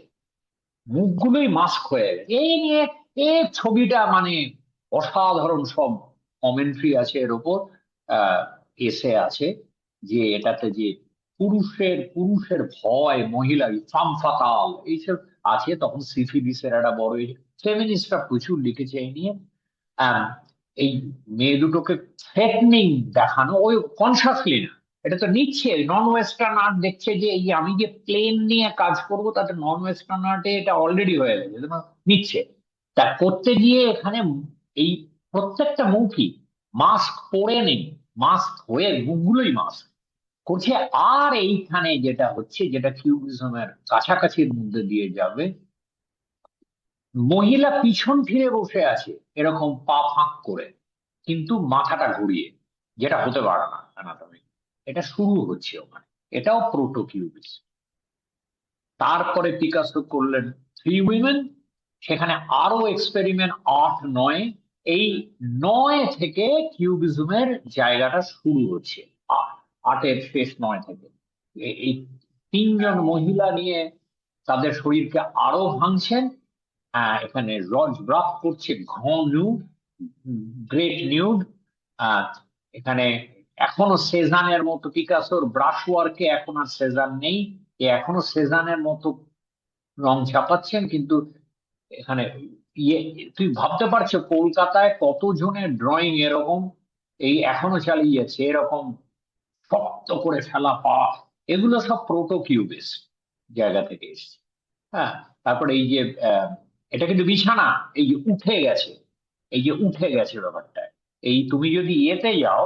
মুখগুলোই মাস্ক হয়ে গেছে। এই নিয়ে এই ছবিটা মানে অসাধারণ সব কমেন্ট্রি আছে এর উপর, এসে আছে যে এটাতে যে পুরুষের ভয়, মহিলা ফাম ফাতাল এইসব আছে। তখন সিফিলিসের একটা বড়, ফেমিনিস্টরা প্রচুর লিখেছে এই নিয়ে। আহ, এই মেয়ে দুটোকে থ্রেটনিং দেখানো, ওই কনসাসলি না, এটা তো নিচ্ছে নন ওয়েস্টার্ন আর্ট, দেখছে যে এই আমি যে প্লেন নিয়ে কাজ করব, তাতে নন ওয়েস্টার্ন আর্টে এটা অলরেডি হয়ে গেছে, এটা নিচ্ছে। তা করতে গিয়ে এখানে এই প্রত্যেকটা মুখই মাস্ক পরে নেই, মাস্ক হয়ে মুখগুলোই মাস্ক করছে। আর এইখানে যেটা হচ্ছে, যেটা কিউবিজমের কাছাকাছির মধ্যে দিয়ে যাবে, মহিলা পিছন ফিরে বসে আছে এরকম পা ফাঁক করে, কিন্তু মাথাটা ঘুরিয়ে, যেটা হতে পারে না অ্যানাটমি। এটা শুরু হচ্ছে ওখানে, এটাও প্রোটো কিউবিস। তারপরে পিকাসো করলেন 3 উইমেন। সেখানে আরো এক্সপেরিমেন্ট 8-9, এই 9 থেকে কিউবিজমের জায়গাটা শুরু হচ্ছে। 8-এর শেষ, 9 থেকে এই 3 জন মহিলা নিয়ে তাদের শরীরকে আরো ভাঙছেন। এখানে রজ ব্রাক করছে ঘন নিউড, গ্রেট নিউড। এখানে এখনো সেজানের মতো, পিকাসোর ব্রাশ ওয়ার্কে এখন আর সেজান নেই, এ এখনো সেজানের মতো রং চাপাচ্ছেন। কিন্তু এখানে ইয়ে, তুই ভাবতে পারছো কলকাতায় কতজনের ড্রয়িং এরকম এই এখনো চালিয়ে যাচ্ছে, এরকম শক্ত করে ফেলা পা, এগুলো সব প্রোটো কিউবিস্ট জায়গা থেকে এসেছে। হ্যাঁ, তারপরে এই যে এটা কিন্তু বিছানা, এই যে উঠে গেছে, এই যে উঠে গেছে ব্যাপারটা। এই তুমি যদি ইয়েতে যাও,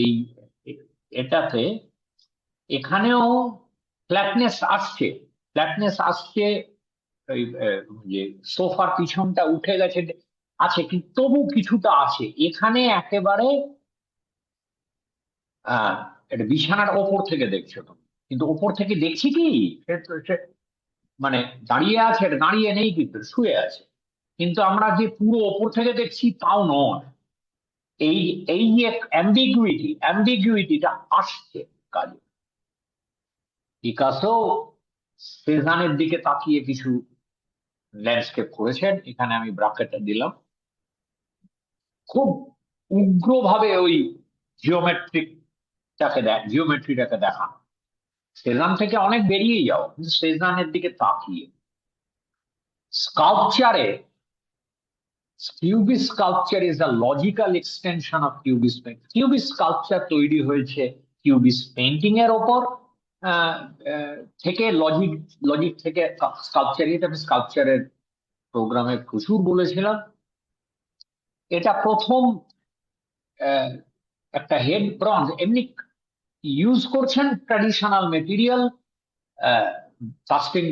এই এটাতে, এখানেও ফ্ল্যাটনেস আসছে, ফ্ল্যাটনেস আসছে। ওই যে সোফার পিছনটা উঠে গেছে আছে, কিন্তু তবু কিছুটা আছে এখানে একেবারে। এটা বিছানার ওপর থেকে দেখছো তুমি, কিন্তু ওপর থেকে দেখছি কি, মানে দাঁড়িয়ে আছে, এটা দাঁড়িয়ে নেই, কিন্তু শুয়ে আছে। কিন্তু আমরা যে পুরো ওপর থেকে দেখছি তাও নয়। এই এই যে অ্যাম্বিগুইটিটা আসছে কাজে। পিকাসো সেজানের দিকে তাকিয়ে কিছু ল্যান্ডস্কেপ করেছেন, এখানে আমি ব্রাকেটটা দিলাম। খুব উগ্রভাবে ওই জিওমেট্রিটাকে দেখানো। সেজান থেকে অনেক বেরিয়ে যাও, কিন্তু সেজানের দিকে তাকিয়ে স্কাল্পচারে, cubic sculpture is a logical extension of cubist paint. Cubic sculpture তৈরি হয়েছে কিউবিস্ট পেইন্টিং এর ওপর আহ, আহ, থেকে, লজিক লজিক থেকে স্কাল্পচার। এটা আমি স্কাল্পচারের প্রোগ্রামে প্রচুর বলেছিলাম। এটা প্রথম আহ, একটা হেড ব্রঞ্জ এমনি ইউজ করছেন traditional material, casting,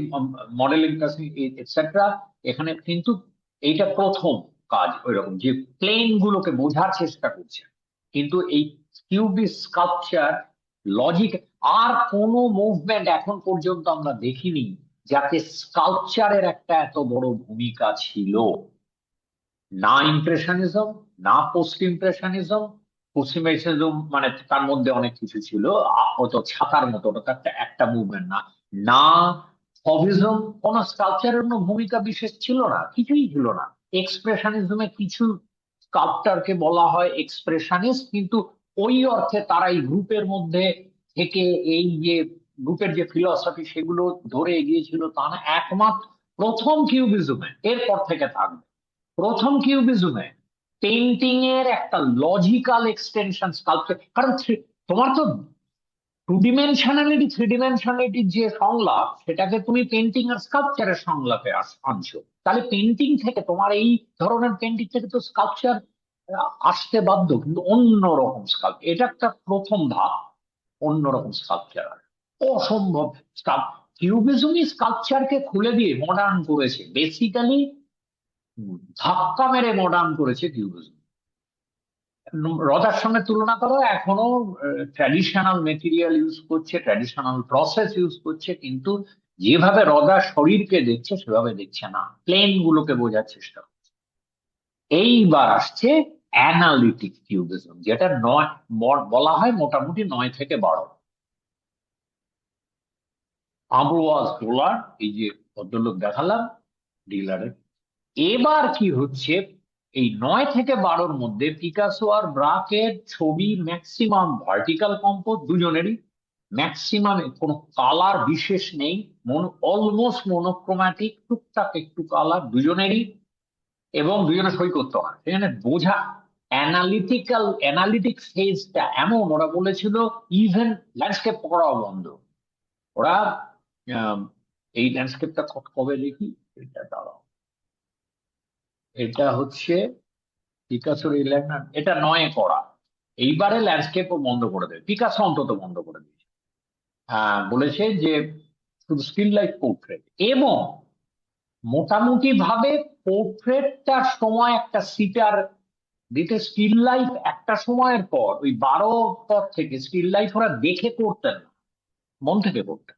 modelling, casting, etcetera. এখানে কিন্তু এইটা প্রথম কাজ ওইরকম যে প্লেন গুলোকে বোঝার চেষ্টা করছে। কিন্তু এই কিউবিক স্কাল্পচার লজিক, আর কোনো মুভমেন্ট এখন পর্যন্ত আমরা দেখিনি যাতে স্কাল্পচারের একটা এত বড় ভূমিকা ছিল। না ইমপ্রেশনিজম, না পোস্ট ইমপ্রেশনিজম। পশ্চিমেশনিজম মানে তার মধ্যে অনেক কিছু ছিল, অত ছাতার মতো, ওটা তো একটা একটা মুভমেন্ট না। না ফভিজম, কোন স্কাল্পচারের কোনো ভূমিকা বিশেষ ছিল না, কিছুই ছিল না। এক্সপ্রেশনিজমে কিছু স্কাল্পচারকে বলা হয় এক্সপ্রেশনিস্ট, কিন্তু ওই অর্থে তারা এই গ্রুপের মধ্যে থেকে এই যে গ্রুপের যে ফিলসফি সেগুলো ধরে এগিয়েছিল তা না। একমাত্র প্রথম কিউবিজমে, এরপর থেকে থাকবে প্রথম কিউবিজমে পেইন্টিং এর একটা লজিক্যাল এক্সটেনশন স্কাল্পচার। কারণ তোমার তো থ্রি ডিমেনশনালিটির যে সংলাপ, সেটাকে তুমি পেন্টিং আর স্কাল্পচারের সংলাপে আনছো। তাহলে পেন্টিং থেকে, তোমার এই ধরনের পেন্টিং থেকে তো স্কাল্পচার আসতে বাধ্য, কিন্তু অন্যরকম স্কাল্প। এটা একটা প্রথম ধাপ, অন্যরকম স্কাল্পচার। অসম্ভব কিউবিজমই স্কাল্পচারকে খুলে দিয়ে মডার্ন করেছে বেসিক্যালি, ধাক্কা মেরে মডার্ন করেছে কিউবিজম। রদার সঙ্গে তুলনা করো, এখনো ট্র্যাডিশনাল মেটেরিয়াল ইউজ করছে, ট্র্যাডিশনাল প্রসেস ইউজ করছে, কিন্তু যেভাবে রদা শরীরকে দেখছে সেভাবে দেখছে না, প্লেন গুলোকে বোঝার চেষ্টা করছে। এইবার আসছে অ্যানালিটিক কিউবিজম, যেটা নয়, বলা হয় মোটামুটি 9 থেকে 12। আবরওয়াজ ডোলার, এই যে ভদ্রলোক দেখালাম, ডিলারের। এবার কি হচ্ছে, এই 9 থেকে 12-র মধ্যে পিকাসো আর ব্রাকের ছবি ম্যাক্সিমাম ভার্টিক্যাল কম্পোজ দুজনেরই, ম্যাক্সিমাম কোনো কালার বিশেষ নেই, অলমোস্ট মনোক্রোম্যাটিক, টুকটাক একটু কালার দুজনেরই, এবং দুজনে সই করতে হয় সেখানে বোঝা। অ্যানালিটিক ফেজটা এমন, ওরা বলেছিল ইভেন ল্যান্ডস্কেপ করা বন্ধ। ওরা আহ, এই ল্যান্ডস্কেপটা কবে দেখি, এটা দাঁড়াও, এটা হচ্ছে পিকাসোর এই লেখা, এটা 9-এ করা। এইবারে ল্যান্ডস্কেপও বন্ধ করে দেবে, পিকাসো অন্তত বন্ধ করে দিয়েছে। বলেছে যে শুধু স্টিল লাইফ, পোর্ট্রেট, এবং মোটামুটি ভাবে পোর্ট্রেটটার সময় একটা সিটার দিতে, স্টিল লাইফ একটা সময়ের পর, ওই 12 পর থেকে স্টিল লাইফ ওরা দেখে করতেন না, মন থেকে করতেন।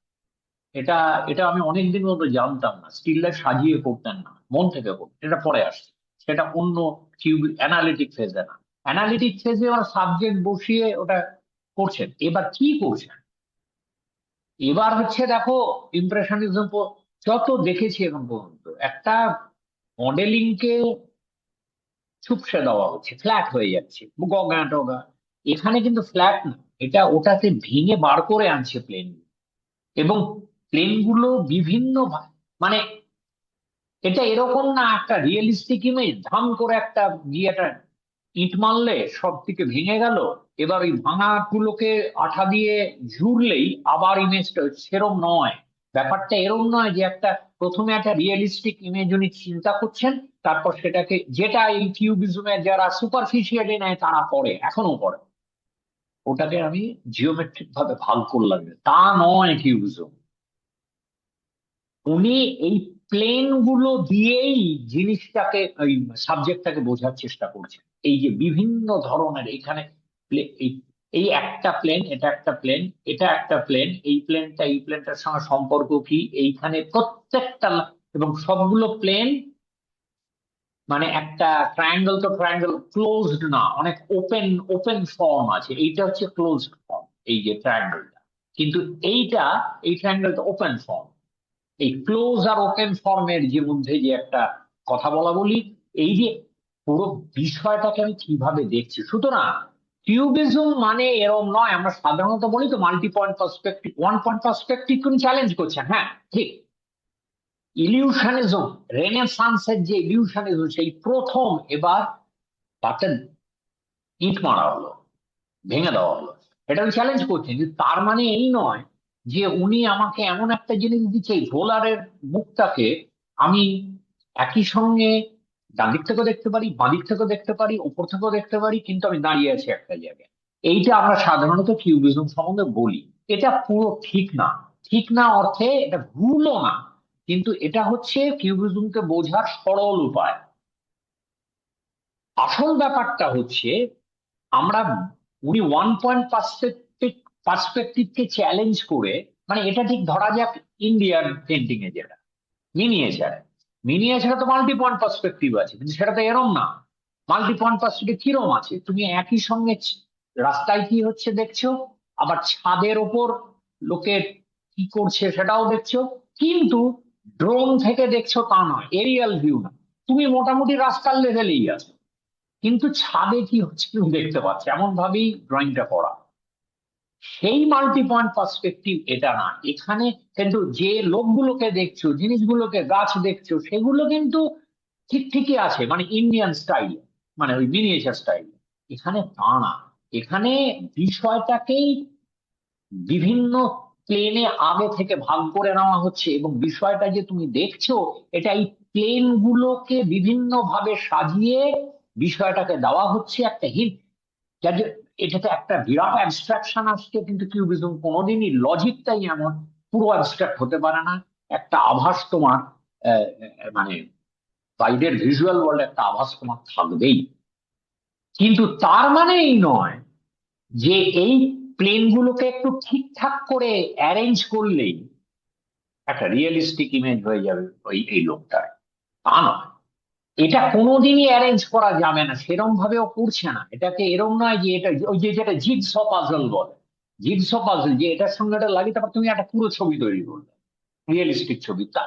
এটা এটা আমি অনেকদিন মতো জানতাম না, স্টিল লাইফ সাজিয়ে করতেন না, মন থেকে করতেন। এটা পরে আসছে, সেটা অন্য অ্যানালিটিক ফেজে না। অ্যানালিটিক ফেজে ওরা সাবজেক্ট বসিয়ে ওটা করছেন। এবার কি করছেন, এবার হচ্ছে দেখো, ইমপ্রেশনিজম যত দেখেছি এখন পর্যন্ত, একটা মডেলিং কে চুপসে দেওয়া হচ্ছে, ফ্ল্যাট হয়ে যাচ্ছে, গগা টগা। এখানে কিন্তু ফ্ল্যাট না, এটা ওটাকে ভেঙে বার করে আনছে প্লেন, এবং প্লেন গুলো বিভিন্ন মানে, এটা এরকম না একটা রিয়েলিস্টিক ইমেজ, ধাম করে একটা গিয়ে একটা ইট মারলে সব থেকে ভেঙে গেল, এবার ওই ভাঙা গুলোকে আঠা দিয়ে ঝুরলেই আবার ইমেজটা, সেরম নয়। ব্যাপারটা এরম নয় যে একটা, প্রথমে একটা রিয়েলিস্টিক ইমেজ উনি চিন্তা করছেন, তারপর সেটাকে, যেটা এই কিউবিজমের যারা সুপারফিশিয়ালি নেয় তারা করে, এখনো করে, ওটাকে আমি জিওমেট্রিক ভাবে ভাগ করলাম, তা নয় কিউবিজম। উনি এই প্লেন গুলো দিয়েই জিনিসটাকে, ওই সাবজেক্টটাকে বোঝার চেষ্টা করছেন। এই যে বিভিন্ন ধরনের এখানে এই এই একটা প্লেন, এটা একটা প্লেন, এটা একটা প্লেন, এই প্লেনটা এই প্লেনটার সঙ্গে সম্পর্ক কি, এইখানে প্রত্যেকটা এবং সবগুলো প্লেন মানে একটা ট্রায়াঙ্গেল, তো ট্রায়াঙ্গেল ক্লোজড না, অনেক ওপেন ওপেন ফর্ম আছে, এইটা হচ্ছে ক্লোজড ফর্ম এই যে ট্রায়াঙ্গেলটা। কিন্তু এইটা, এই ট্রায়াঙ্গেলটা ওপেন ফর্ম। এই ক্লোজ আর ওপেন ফর্মের যে মধ্যে যে একটা কথা বলা বলি, এই যে পুরো বিষয়টাকে আমি কিভাবে দেখছি। সুতরাং কিউবিজম মানে এরম নয়, আমরা সাধারণত বলি তো multi point perspective, one point perspective কোন চ্যালেঞ্জ করছেন, হ্যাঁ ঠিক। ইলিউশনিজম, রেনেসান্সের যে ইলিউশনিজম, সেই প্রথম এবার তাকে ইট মারা হলো, ভেঙে দেওয়া হলো। এটা উনি চ্যালেঞ্জ করছেন, কিন্তু তার মানে এই নয় যে উনি আমাকে এমন একটা জিনিস দিচ্ছে, এই ভোলারের মুখটাকে আমি একই সঙ্গে ডান দিক থেকেও দেখতে পারি, বাঁ দিক থেকেও দেখতে পারি, উপর থেকেও দেখতে পারি, কিন্তু আমি দাঁড়িয়ে আছি একটা জায়গায়। এইটা আমরা সাধারণত কিউবিজম সম্বন্ধে বলি। এটা পুরো ঠিক না। ঠিক না অর্থে এটা ভুলও না, কিন্তু এটা হচ্ছে কিউবিজমকে বোঝার সরল উপায়। আসল ব্যাপারটা হচ্ছে আমরা, উনি ওয়ান পয়েন্ট পার্সপেক্টিভকে চ্যালেঞ্জ করে, মানে এটা ঠিক ধরা যাক ইন্ডিয়ান পেন্টিং এ যেটা মিনিয়েচার, মিনিয়েচারে তো মাল্টি পয়েন্ট পার্সপেক্টিভ আছে, কিন্তু সেটা তো এরম না। মাল্টি পয়েন্ট পার্সপেক্টিভ কিরম আছে, তুমি একই সঙ্গে রাস্তায় কি হচ্ছে দেখছো, আবার ছাদের ওপর লোকে কি করছে সেটাও দেখছো, কিন্তু ড্রোন থেকে দেখছো তা নয়, এরিয়াল ভিউ না, তুমি মোটামুটি রাস্তার লেভেলেই আছো, কিন্তু ছাদে কি হচ্ছে তুমি দেখতে পাচ্ছ, এমন ভাবেই ড্রয়িংটা করা। সেই মাল্টি পয়েন্ট পার্সপেক্টিভ এটা না এখানে। কিন্তু যে লোকগুলোকে দেখছো, জিনিসগুলোকে, গাছ দেখছো, সেগুলো কিন্তু ঠিক ঠিকই আছে, মানে ইন্ডিয়ান স্টাইল, মানে ওই মিনিয়েচার স্টাইল। এখানে তা না, এখানে বিষয়টাকেই বিভিন্ন প্লেনে আগে থেকে ভাগ করে নেওয়া হচ্ছে, এবং বিষয়টা যে তুমি দেখছো, এটা এই প্লেন গুলোকে বিভিন্ন ভাবে সাজিয়ে বিষয়টাকে দেওয়া হচ্ছে একটা হিন্ট। যার যে এটাতে একটা বিরাট অ্যাবস্ট্রাকশন আসছে, কিন্তু কিউবিজম কোনোদিনই লজিকটাই এমন, পুরো অ্যাবস্ট্রাক্ট হতে পারে না। একটা আভাস তোমার মানে বাইরের ভিজুয়াল ওয়ার্ল্ড একটা আভাস তোমার থাকবেই, কিন্তু তার মানে এই নয় যে এই প্লেন গুলোকে একটু ঠিকঠাক করে অ্যারেঞ্জ করলেই একটা রিয়েলিস্টিক ইমেজ হয়ে যাবে ওই এই লোকটার, তা নয়। এটা কোনোদিনই অ্যারেঞ্জ করা যাবে না, সেরম ভাবেও করছে না এটাকে। এরম নয় যে এটা ওই যে যেটা জিগস পাজল বলে, জিগস পাজল, যে এটার সঙ্গে এটা লাগিয়ে তারপর তুমি একটা পুরো ছবি তৈরি করবে, রিয়েলিস্টিক ছবি, তা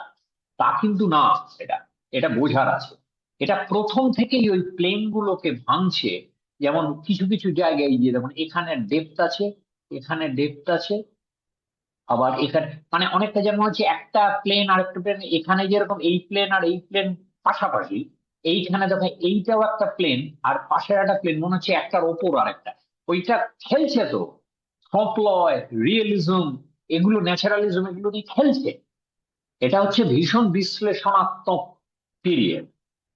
তা কিন্তু না। এটা, এটা বোঝার আছে। এটা প্রথম থেকেই ওই প্লেন গুলোকে ভাঙছে, যেমন কিছু কিছু জায়গায় এই যে যেমন এখানে ডেপথ আছে, এখানে ডেপথ আছে, আবার এখানে মানে অনেকটা যেমন হচ্ছে একটা প্লেন আর একটা প্লেন, এখানে যেরকম এই প্লেন আর এই প্লেন পাশাপাশি, এইখানে দেখো এইটাও একটা প্লেন আর পাশের একটা প্লেন, মনে হচ্ছে একটার ওপর আর একটা, ওইটা খেলছে তো সপ্লয়, রিয়েলিজম, এগুলো ন্যাচারালিজম, এগুলো নিয়ে খেলছে। এটা হচ্ছে ভীষণ বিশ্লেষণাত্মক পিরিয়ড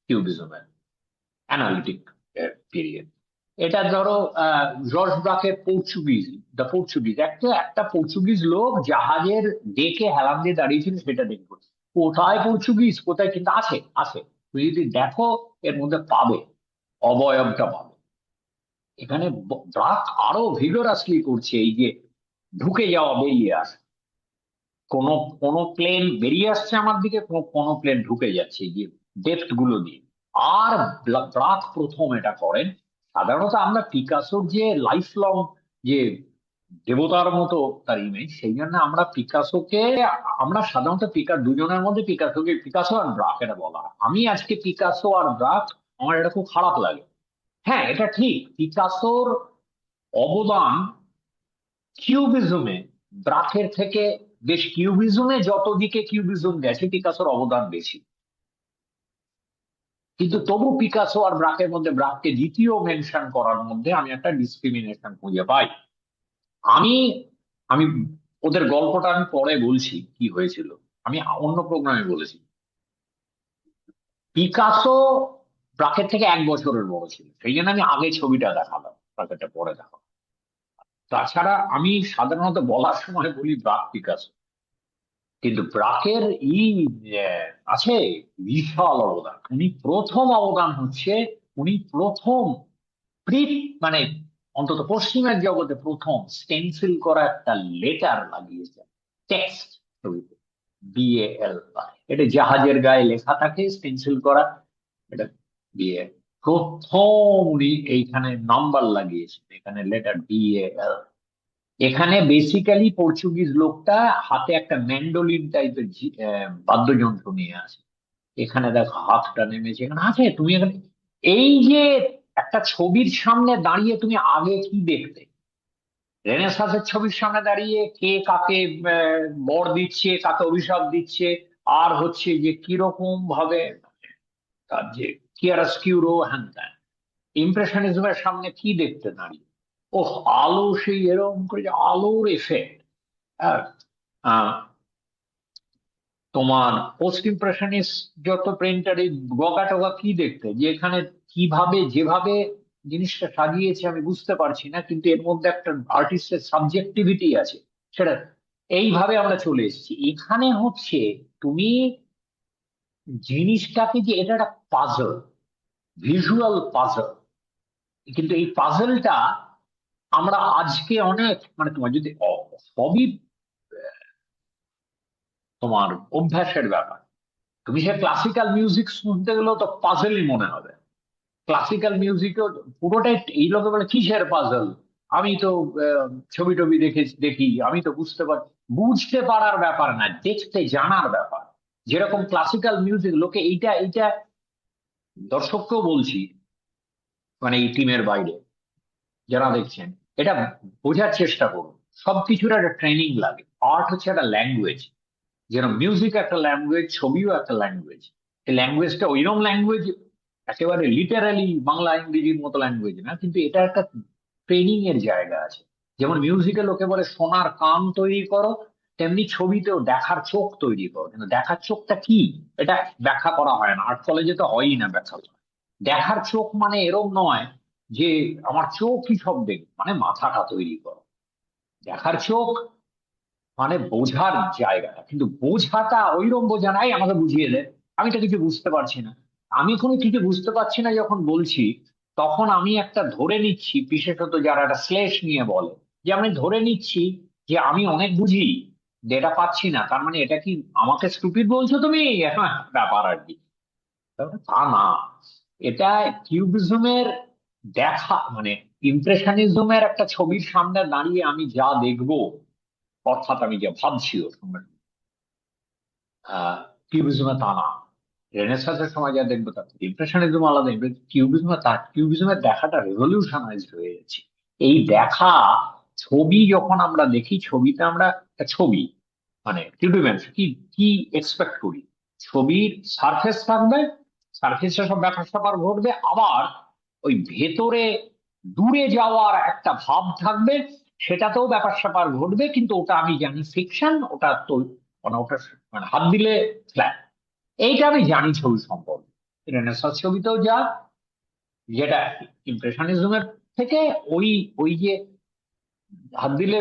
কিউবিজমের, অ্যানালিটিক পিরিয়ড। এটা ধরো জর্জ ব্রাকের পর্তুগিজ, দ্য পর্তুগিজ, একটা একটা পর্তুগিজ লোক জাহাজের ডেকে হেলান দিয়ে দাঁড়িয়েছিল, সেটা দেখবো। কোথায় পর্তুগিজ কোথায়, কিন্তু আছে, আছে, তুমি যদি দেখো এর মধ্যে পাবে, অবয়বটা পাবে। এখানে ব্রাক আরো ভিগরাসলি করছে এই যে ঢুকে যাওয়া, বেরিয়ে আসা, কোন কোন প্লেন বেরিয়ে আসছে আমার দিকে, কোন কোন প্লেন ঢুকে যাচ্ছে এই যে ডেপথ গুলো দিয়ে। আর ব্রাক প্রথম এটা করেন। সাধারণত আমরা পিকাসোর যে লাইফ লং যে দেবতার মতো তার ইমেজ, সেই জন্য আমরা পিকাসোকে, আমরা সাধারণত দুজনের মধ্যে পিকাসোকে, পিকাসো আর ব্রাক এটা বলা হয়। আমি আজকে পিকাসো আর ব্রাক, আমার এটা খুব খারাপ লাগে। হ্যাঁ এটা ঠিক, পিকাসোর অবদান কিউবিজমে ব্রাকের থেকে বেশ, কিউবিজমে যত দিকে কিউবিজম গেছে পিকাসোর অবদান বেশি, কিন্তু তবু পিকাসো আর ব্রাকের মধ্যে, ব্রাককে দ্বিতীয় মেনশন করার মধ্যে আমি একটা ডিসক্রিমিনেশন খুঁজে পাই। আমি আমি ওদের গল্পটা আমি পরে বলছি কি হয়েছিল, আমি অন্য প্রোগ্রামে বলেছি। পিকাসো ব্রাকের থেকে 1 বছরের বড় ছিল, সেই জন্য আমি আগে ছবিটা দেখালাম, ব্রাকেটটা পরে দেখালাম। তাছাড়া আমি সাধারণত বলার সময় বলি ব্রাক পিকাসো, কিন্তু ব্রাকের ই আছে বিশাল অবদান। উনি প্রথম অবদান হচ্ছে, উনি প্রথম প্রি মানে অন্তত পশ্চিমের জগতে প্রথম স্টেনসিল করা একটা লেটার লাগিয়েছে টেক্সট ছবিতে, BAL। এটা জাহাজের গায়ে লেখা থাকে স্টেনসিল করা, এটা বিয়ে প্রথম উনি এইখানে নাম্বার লাগিয়েছেন, এখানে লেটার BAL। এখানে বেসিক্যালি পর্তুগিজ লোকটা হাতে একটা ম্যান্ডোলিন টাইপের বাদ্যযন্ত্র নিয়ে আছে। এখানে দেখো হাতটা নেমেছে, এখানে আছে। তুমি এখানে এই যে একটা ছবির সামনে দাঁড়িয়ে তুমি আগে কি দেখতে? রেনেসাঁসের ছবির সামনে দাঁড়িয়ে কে কাকে বর দিচ্ছে, কাকে অভিশাপ দিচ্ছে, আর হচ্ছে যে কিরকম ভাবে তার যে কিয়ারাস্কিউরো হ্যান ত্যান। ইমপ্রেশনিজমের সামনে কি দেখতে দাঁড়িয়ে? ও আলো, সেই এরকম করে যে আলোর এফেক্ট। তোমার পোস্ট ইমপ্রেশনিস্ট যত প্রিন্টার এই গগা টগা কি দেখতে, যে এখানে কিভাবে যেভাবে জিনিসটা সাজিয়েছে আমি বুঝতে পারছি না, কিন্তু এর মধ্যে একটা আর্টিস্টের সাবজেক্টিভিটি আছে সেটা। এইভাবে আমরা চলে এসেছি এখানে হচ্ছে তুমি জিনিসটাকে, যে এটা একটা পাজল, ভিজুয়াল পাজল। কিন্তু এই পাজলটা আমরা আজকে অনেক, মানে তোমার যদি সবই তোমার অভ্যাসের ব্যাপার। তুমি সে ক্লাসিক্যাল মিউজিক শুনতে গেলেও তো পাজলই মনে হবে। ক্লাসিক্যাল মিউজিকও পুরোটাই এই লোকে বলে কিসের পাজল, আমি তো ছবি টবি দেখি, আমি তো বুঝতে পারি। বুঝতে পারার ব্যাপার না, দেখতে জানার ব্যাপার। যেরকম ক্লাসিক্যাল মিউজিক লোকে এইটা এইটা, দর্শককেও বলছি, মানে এই টিমের বাইরে যারা দেখছেন, এটা বোঝার চেষ্টা করুন। সবকিছুর একটা ট্রেনিং লাগে। আর্ট হচ্ছে একটা ল্যাঙ্গুয়েজ, যেরকম মিউজিক একটা ল্যাঙ্গুয়েজ, ছবিও একটা ল্যাঙ্গুয়েজ। এই ল্যাঙ্গুয়েজটা ওইরকম ল্যাঙ্গুয়েজ, একেবারে লিটারালি বাংলা ইংরেজির মতো ল্যাঙ্গুয়েজ না, কিন্তু এটা একটা ট্রেনিং এর জায়গা আছে। যেমন মিউজিকে লোকে বলে শোনার কান তৈরি করো, তেমনি ছবিতেও দেখার চোখ তৈরি করো। কিন্তু দেখার চোখটা কি, এটা ব্যাখ্যা করা হয় না, আর্ট কলেজে তো হয়ই না ব্যাখ্যা করা। দেখার চোখ মানে এরম নয় যে আমার চোখই সব দেখবে, মানে মাথাটা তৈরি করো। দেখার চোখ মানে বোঝার জায়গাটা, কিন্তু বোঝাটা ওইরকম বোঝা নাই আমাকে বুঝিয়ে দে, আমি তো কিছু বুঝতে পারছি না। আমি কোনো কিছু বুঝতে পারছি না যখন বলছি, তখন আমি একটা ধরে নিচ্ছি, বিশেষত যারা একটা শ্লেষ নিয়ে বলে, যে আমি ধরে নিচ্ছি যে আমি অনেক বুঝি, যে এটা পাচ্ছি না, তার মানে এটা কি আমাকে স্টুপিড বলছো তুমি? হ্যাঁ, ব্যাপার আর কি। তা না, এটা কিউবিজমের দেখা, মানে ইমপ্রেশনিজমের একটা ছবির সামনে দাঁড়িয়ে আমি যা দেখবো, অর্থাৎ আমি যা ভাবছি ওর সঙ্গে, কিউবিজমে তা না। রেনেসাঁসের সময় যা দেখবো তার থেকে ইমপ্রেশনিজম আলাদা। কিউবিজমে তা, কিউবিজমের দেখাটা রেভলিউশনাইজড হয়ে গেছে। এই দেখা ছবি যখন আমরা দেখি, ছবিতে আমরা একটা ছবি, মানে টু ডিমেনশন কি কি এক্সপেক্ট করি? ছবির সারফেস থাকবে, সারফেসে সব ব্যাপার স্যাপার ঘটবে, আবার ওই ভেতরে দূরে যাওয়ার একটা ভাব থাকবে, সেটাতেও ব্যাপার স্যাপার ঘটবে, কিন্তু ওটা আমি জানি ফিকশন, ওটা তো মানে ওটা মানে হাত দিলে ফ্ল্যাট। এইটা আমি জানি ছবি সম্পর্কে। রেনেসাঁস ছবিতেও যা, যেটা ইমপ্রেশনিজমের থেকে ওই ওই যে হাত দিলে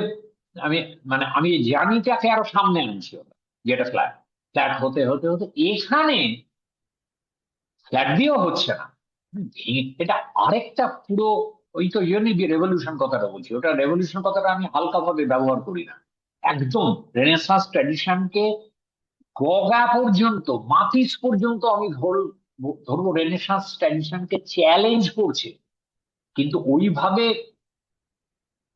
আমি, মানে আমি জার্নিটাকে আরো সামনে আনছি ওটা, যেটা ফ্ল্যাট ফ্ল্যাট হতে হতে হতে এখানে ফ্ল্যাট দিয়েও হচ্ছে না, এটা আরেকটা পুরো। ওই তো জন্যই রেভলিউশন কথাটা বলছি, ওটা রেভলিউশন কথাটা আমি হালকা ভাবে ব্যবহার করি না। একদম রেনেসাঁস ট্র্যাডিশনকে গগা পর্যন্ত, মাতিস পর্যন্ত আমি ধরবো রেনেসাঁস ট্র্যাডিশনকে চ্যালেঞ্জ করছে, কিন্তু ওইভাবে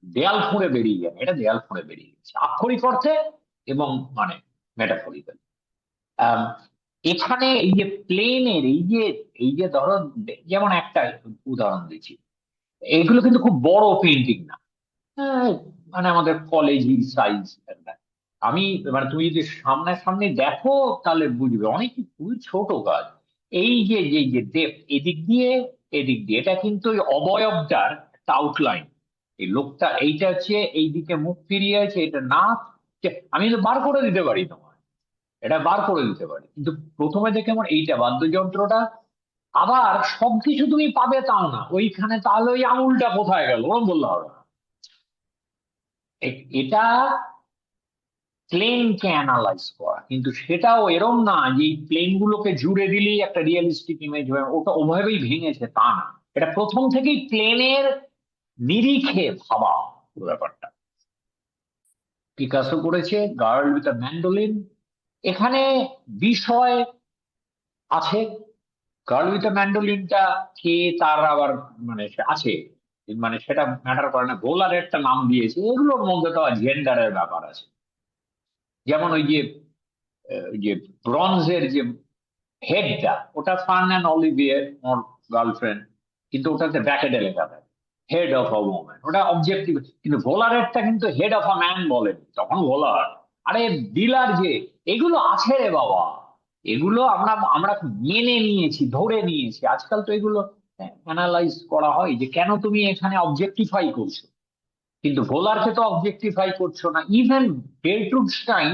দেয়াল ফুঁড়ে বেরিয়ে যাবে, এটা দেয়াল ফুঁড়ে বেরিয়ে গেছে আক্ষরিক অর্থে এবং মানে মেটাফরিক্যাল। এখানে এই যে প্লেনের এই যে ধরো, যেমন একটা উদাহরণ দিচ্ছি, এইগুলো কিন্তু খুব বড় পেন্টিং না, হ্যাঁ, মানে আমাদের কলেজের সাইজ। আমি, মানে তুমি যদি সামনাসামনি দেখো তাহলে বুঝবে অনেক খুবই ছোট কাজ। এই যে এদিক দিয়ে এদিক দিয়ে, এটা কিন্তু ওই অবয়বটার একটা আউটলাইন। এই লোকটা এইটা হচ্ছে এইদিকে মুখ ফিরিয়ে আছে, এটা নাক, আমি তো বার করে দিতে পারি তোমার, এটা বার করে দিতে পারি, কিন্তু প্রথমে দেখে আমার এইটা বাদ্যযন্ত্রটা। আবার সবকিছু তুমি পাবে তাও না ওইখানে, তাহলে ওই আঙুলটা কোথায় গেল ওরকম বললে হবে না। এটা প্লেনকে অ্যানালাইজ করা, কিন্তু সেটাও এরম না যে এই প্লেন গুলোকে জুড়ে দিলেই একটা রিয়েলিস্টিক ইমেজ হয়, ওটা ওভাবেই ভেঙেছে তা না। এটা প্রথম থেকেই প্লেনের নিরিখে ভাবা পুরো ব্যাপারটা। পিকাসো করেছে গার্ল উইথ আ ম্যান্ডোলিন। এখানে বিষয় আছে, গার্ল উইথ আ ম্যান্ডোলিনটা কে তার আবার মানে সে আছে, মানে সেটা ম্যাটার করে না, বোলার একটা নাম দিয়েছে, এগুলোর মধ্যে তো জেন্ডারের ব্যাপার আছে। যেমন ওই যে ব্রঞ্জের যে হেডটা, ওটা ফার্নান অলিভিয়ের ওর গার্লফ্রেন্ড, কিন্তু ওটাতে ব্র্যাকেটে লেখা থাকে হেড অফ আ ওম্যান, ওটা অবজেক্টিভ। কিন্তু ভোলারেরটা কিন্তু হেড অফ আ ম্যান বলেন, তখন ভোলার। আরে ডিলার যে, এগুলো আছে রে বাবা, এগুলো আমরা আমরা মেনে নিয়েছি, ধরে নিয়েছি। আজকাল তো এগুলো অ্যানালাইজ করা হয় যে কেন তুমি এখানে অবজেক্টিফাই করছো, কিন্তু ভোলারকে তো অবজেক্টিফাই করছো না। ইভেন গেরট্রুডস্টাইন,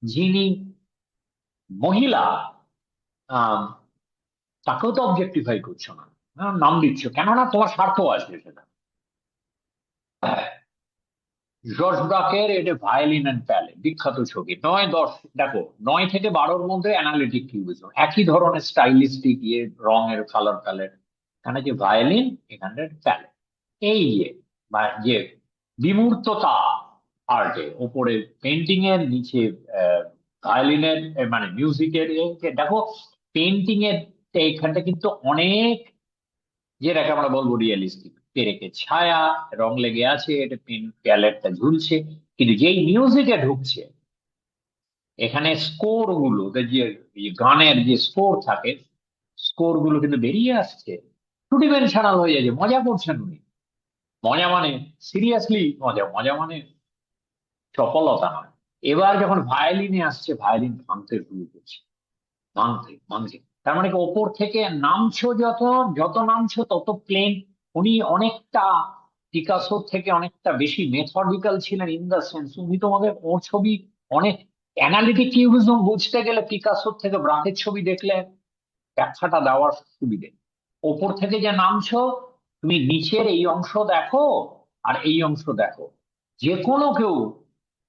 যিনি মহিলা, তাকেও তো অবজেক্টিফাই করছো না, নাম দিচ্ছ, কেননা তোমার স্বার্থ আছে সেটা। জর্জ ব্রাকের এটা ভায়োলিন অ্যান্ড প্যালে, বিখ্যাত ছবি 9-10, দেখো 9 থেকে 12-র মধ্যে অ্যানালিটিক কিউবিজম, একই ধরনের স্টাইলিস্টিক ইয়ে, রঙের কালার প্যালেট, এখানে যে ভায়োলিন, এখানে প্যালে, এই বা যে বিমূর্ততা আর্টে, ওপরে পেন্টিং এর, নিচে ভায়োলিনের মানে মিউজিকের, দেখো পেন্টিং এর এইখানটা কিন্তু অনেক, যেটাকে আমরা বলবো রিয়েলিস্টিক, পেরেকে ছায়া, রং লেগে আছে, এটা পেন প্যালেটটা ঝুলছে, কিন্তু যেই মিউজিকে ঢুকছে, এখানে স্কোর গুলো, যে যে গানের যে স্কোর থাকে, স্কোর গুলো কিন্তু বেরিয়ে আসছে, টু ডিমেনশনাল হয়ে যাচ্ছে, মজা করছেন উনি। মজা মানে সিরিয়াসলি মজা, মজা মানে চপলতা নয়। এবার যখন ভায়োলিনে আসছে, ভায়োলিন ভাঙতে শুরু করছে, ভাঙতে ভাঙতে, তার মানে কি ওপর থেকে নামছো, যত যত নামছো তত প্লেন। উনি অনেকটা পিকাসোর থেকে অনেকটা বেশি মেথডিক্যাল ছিলেন, ইন দা সেন্স উনি তোমাকে ওর ছবি অনেক, অ্যানালিটিক কিউবিজম বুঝতে গেলে পিকাসোর থেকে ব্রাকের ছবি দেখলে ব্যাখ্যাটা দেওয়ার সুবিধে। ওপর থেকে যে নামছো, তুমি নিচের এই অংশ দেখো আর এই অংশ দেখো, যে কোনো কেউ,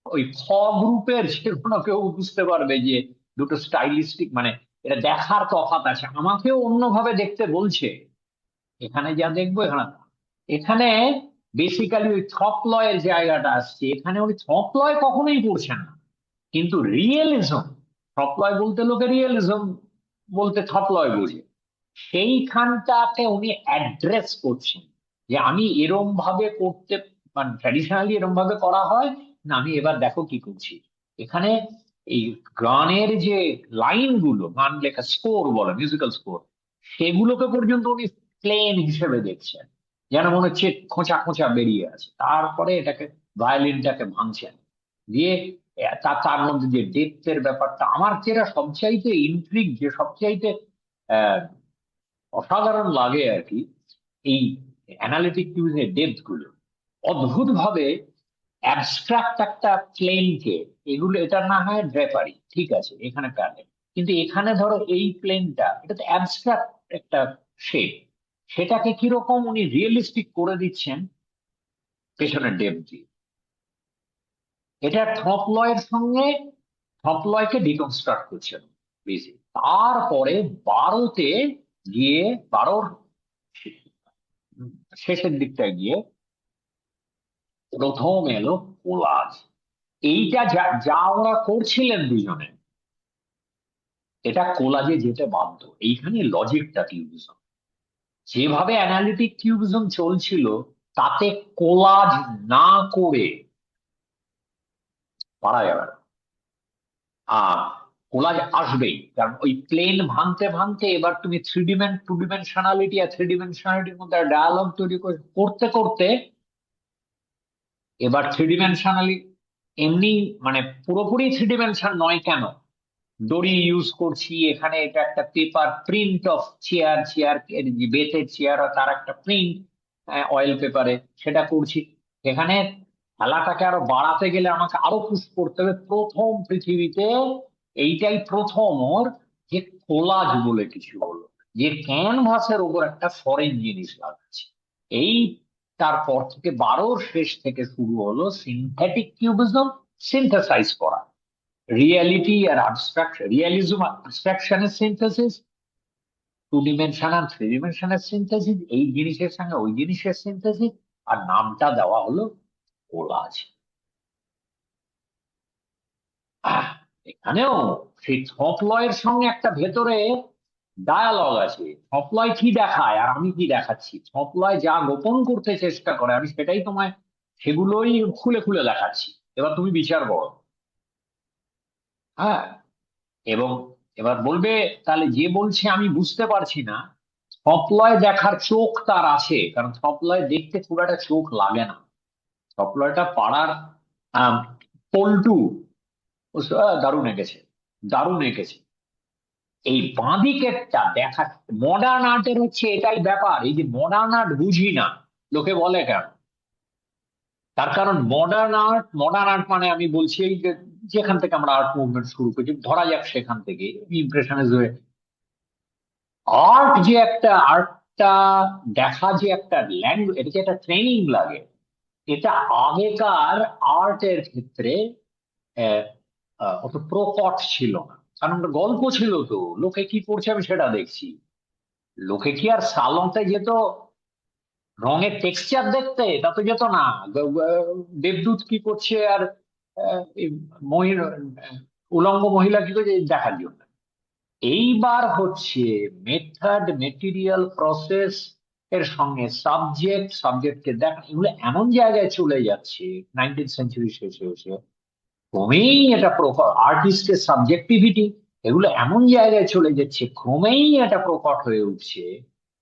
ওই খ গ্রুপের যে কোনো কেউ বুঝতে পারবে যে দুটো স্টাইলিস্টিক মানে এটা দেখার তফাৎ আছে, আমাকেও অন্যভাবে দেখতে বলছে। এখানে যা দেখবো এখানে, এখানে বেসিক্যালি ওই থপ লয়ের জায়গাটা আসছে, এখানে ওই থপ লয় কখনোই পড়ছে না, কিন্তু রিয়েলিজম, থপ লয় বলতে লোকে রিয়েলিজম বলতে থপ লয় বোঝে, সেইখানটাকে উনি অ্যাড্রেস করছেন যে আমি এরম ভাবে করতে, মানে ট্র্যাডিশনালি এরম ভাবে করা হয় না, আমি এবার দেখো কি করছি। এখানে এই গানের যে লাইন গুলো, গান লেখা স্কোর বলে, মিউজিক্যাল স্কোর, সেগুলোকে পর্যন্ত উনি প্লেন হিসেবে দেখছেন, যেন মনে হচ্ছে খোঁচা খোঁচা বেরিয়ে আছে, তারপরে এটাকে ভায়োলিনটাকে ভাঙছেন, দিয়ে তার মধ্যে যে ডেপথের ব্যাপারটা, আমার যেটা সবচাইতে ইন্ট্রিগ, যে সবচাইতে অসাধারণ লাগে আর কি, এই অ্যানালিটিক কিউজের ডেপথ গুলো, অদ্ভুত ভাবে অ্যাবস্ট্রাক্ট একটা প্লেনকে, এগুলো এটা না হয় ড্রেপারি, ঠিক আছে এখানে প্যানেল, কিন্তু এখানে ধরো এই প্লেনটা, এটা তো অ্যাবস্ট্রাক্ট একটা শেপ, সেটাকে কিরকম উনি রিয়েলিস্টিক করে দিচ্ছেন পেছনের ডেপথ দিয়ে। এটা থপ লয়ের সঙ্গে, থপ লয়কে ডিকনস্ট্রাক্ট করছেন বেশি। তারপরে 12তে গিয়ে, 12-র শেষের দিকটায় গিয়ে প্রথম এলো কোলাজ। এইটা যা যা ওরা করছিলেন দুজনে, এটা কোলাজে যেতে বাধ্য, এইখানে লজিকটা কিউবিজম, যেভাবে অ্যানালিটিক কিউবিজম চলছিল, তাতে কোলাজ না করে পারা যাবে না। আর কোলাজ আসবেই, কারণ ওই প্লেন ভাঙতে ভাঙতে এবার তুমি টু ডিমেনশনালিটি আর থ্রি ডিমেনশনালিটির মধ্যে ডায়ালগ তৈরি করতে করতে, এবার থ্রি ডিমেনশনালি এমনি মানে পুরোপুরি থ্রি ডিমেনশন নয়, কেন দড়ি ইউজ করছি এখানে, এটা একটা paper print of chair, chair যে বেতের চেয়ার হয় তার একটা প্রিন্ট অয়েল পেপারে, সেটা করছি। এখানে খেলাটাকে আরো বাড়াতে গেলে আমাকে আরো পুশ করতে হবে, প্রথম পৃথিবীতে এইটাই প্রথম ওর, যে কোলাজ বলে কিছু হলো, যে ক্যানভাসের উপর একটা ফরেন জিনিস লাগাচ্ছে। এই তারপর থেকে 12-র শেষ থেকে শুরু হলো সিনথেটিক কিউবিজম, সিনথেসাইজ করা রিয়েলিটি আর অ্যাবস্ট্রাকশন, রিয়েলিজম অ্যাবস্ট্রাকশনের synthesis, two dimensional three dimensional synthesis, এই জিনিসের সঙ্গে ওই জিনিসের সিনথেসিস, আর নামটা দেওয়া হলো কোলাজ। এখানেও সেই থপলয়ের সঙ্গে একটা ভেতরে ডায়ালগ আছে। থপলয় কি দেখায় আর আমি কি দেখাচ্ছি, থপলয় যা গোপন করতে চেষ্টা করে আমি সেটাই তোমায় সেগুলোই খুলে খুলে দেখাচ্ছি। এবার তুমি বিচার করো। হ্যাঁ, এবং এবার বলবে তাহলে যে বলছে আমি বুঝতে পারছি না, থপলয় দেখার চোখ তার আছে, কারণ থপলয় দেখতে খুব একটা চোখ লাগে না। থপলয়টা পাড়ার আহ পল্টু, দারুণ এঁকেছে, দারুণ এঁকেছে। এই বাঁদিকেরটা দেখা, মডার্ন আর্টের হচ্ছে এটাই ব্যাপার, এই যে মডার্ন আর্ট বুঝি না লোকে বলে কেন, তার কারণ মডার্ন আর্ট মানে আমি বলছি এই যে যেখান থেকে আমরা আর্ট মুভমেন্ট শুরু করেছি, ধরা যাক সেখান থেকে ইমপ্রেশনিজম হয়ে আর্টটা দেখা, যে একটা ল্যাঙ্গুয়েজ, এটা যে একটা ট্রেনিং লাগে, এটা আগেকার আর্টের ক্ষেত্রে আহ, অত প্রকট ছিল না। কারণ ওটা গল্প ছিল, তো লোকে কি করছে আমি সেটা দেখছি। লোকে কি আর সালনতে যেত রঙের টেক্সচার দেখতে? তা তো যেত না। দেবদূত কি করছে আর এই উলঙ্গ মহিলা কি করছে এই দেখার জন্য। এইবার হচ্ছে মেথড, মেটেরিয়াল, প্রসেস এর সঙ্গে সাবজেক্টকে দেখা, এগুলো এমন জায়গায় চলে যাচ্ছে 19th সেঞ্চুরি শেষে এসে। ক্রমেই এটা আর্টিস্টের সাবজেক্টিভিটি, এগুলো এমন জায়গায় চলে যাচ্ছে, ক্রমেই এটা প্রকট হয়ে উঠছে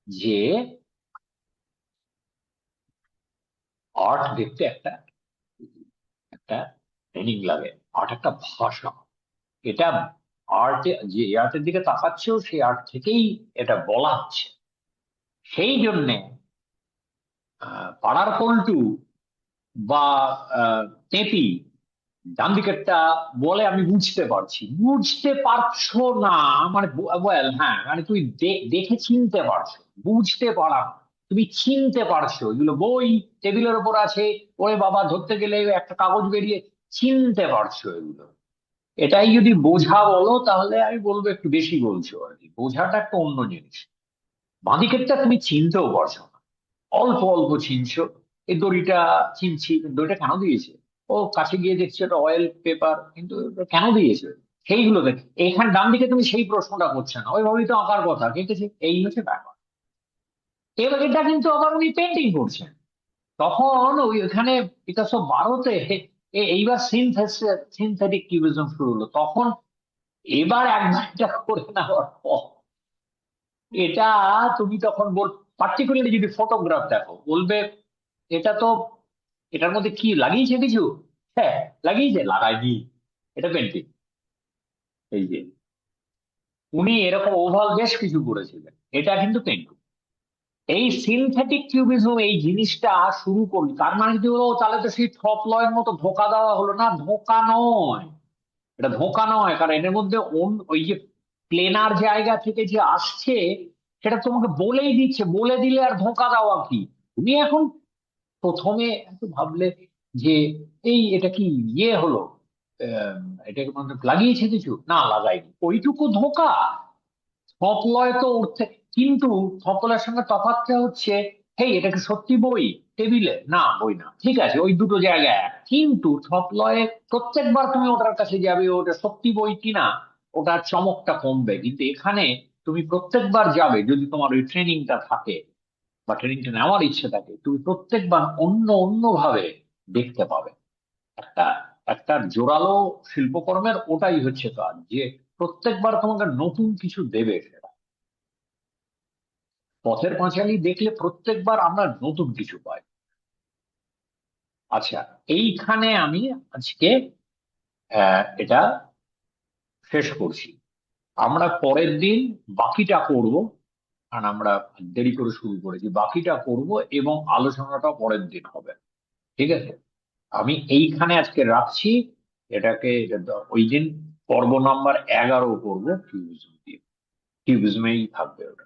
যে আর্ট দেখতে একটা একটা ট্রেনিং লাগে। আর্ট একটা ভাষা। এটা আর্টে যে আর্টের দিকে তাকাচ্ছেও সেই আর্ট থেকেই এটা বলা হচ্ছে। সেই জন্যে পাড়ার পল্টু বা টেপি ডান দিকেরটা বলে আমি বুঝতে পারছি, বুঝতে পারছো না মানে ওয়েল হ্যাঁ, মানে তুই দেখে চিনতে পারছো, বুঝতে পারা না। তুমি চিনতে পারছো এগুলো বই টেবিলের উপর আছে, ওরে বাবা ধরতে গেলে একটা কাগজ বেরিয়ে, চিনতে পারছো এগুলো। এটাই যদি বোঝা বলো তাহলে আমি বলবো একটু বেশি বলছো আর কি, বোঝাটা একটা অন্য জিনিস। বাঁদিকেরটা তুমি চিনতেও পারছো না, অল্প অল্প চিনছো। এই দড়িটা চিনছি, দড়িটা কেন দিয়েছে, ও কাছে গিয়ে দেখছি ওটা অয়েল পেপার, কিন্তু ওটা কেন দিয়েছে সেইগুলো দেখ। এখানে ডান দিকে তুমি সেই প্রশ্নটা করছে না, ওইভাবেই তো আঁকার কথা কেটেছে, এই হচ্ছে ব্যাপার। এবার এটা কিন্তু আবার উনি পেন্টিং করছেন, তখন ওইখানে পিকাসো 12তে এইবার সিনথেটিক কিউবিজম শুরু হলো তখন। এবার একবার এটা করে নেওয়ার পর এটা তুমি তখন পার্টিকুলারলি যদি ফটোগ্রাফ দেখো বলবে এটা তো, এটার মধ্যে কি লাগিয়েছে কিছু? হ্যাঁ, লাগিয়েছে, লাগায়নি, এটা পেন্টিং। এই যে উনি এরকম ওভাল বেশ কিছু করেছিলেন, এটা কিন্তু পেন্টিং। এই সিনথেটিক কিউবিজম এই জিনিসটা শুরু করলো, তার মানে কি হলো, তাহলে তো সেই থপ লয়ের মতো ধোকা দেওয়া হলো না, ধোকা নয়, এটা ধোঁকা নয়, কারণ এর মধ্যে ওই যে প্লেনার জায়গা থেকে যে আসছে সেটা তোমাকে বলেই দিচ্ছে, বলে দিলে আর ধোঁকা দেওয়া কি। তুমি এখন প্রথমে একটু ভাবলে যে এই এটা কি ইয়ে হলো, আহ, এটাকে মানে লাগিয়েছে কিছু, না লাগাইনি, ওইটুকু ধোঁকা। থপলয় তো উঠতে, কিন্তু থপলয়ের সঙ্গে তফাৎটা হচ্ছে, হেই এটা কি সত্যি বই টেবিলে, না বই না, ঠিক আছে ওই দুটো জায়গায় এক। কিন্তু থপলয়ে প্রত্যেকবার তুমি ওটার কাছে যাবে ওটা সত্যি বই কিনা, ওটার চমকটা কমবে। কিন্তু এখানে তুমি প্রত্যেকবার যাবে যদি তোমার ওই ট্রেনিংটা থাকে বা ট্রেনিংটা নেওয়ার ইচ্ছে থাকে, তুমি প্রত্যেকবার অন্য অন্য ভাবে দেখতে পাবে। একটা একটা জোরালো শিল্পকর্মের ওটাই হচ্ছে কাজ, যে প্রত্যেকবার তোমাকে নতুন কিছু দেবে সেটা। পথের পাঁচালী দেখলে প্রত্যেকবার আমরা নতুন কিছু পাই। আচ্ছা, এইখানে আমি আজকে এটা শেষ করছি। আমরা পরের দিন বাকিটা করব, কারণ আমরা দেরি করে শুরু করেছি, বাকিটা করব এবং আলোচনাটা পরের দিন হবে। ঠিক আছে, আমি এইখানে আজকে রাখছি। এটাকে ওই দিন পর্ব নাম্বার 11 করবো কিউবিজম দিয়ে, কিউবিজমেই থাকবে ওটা।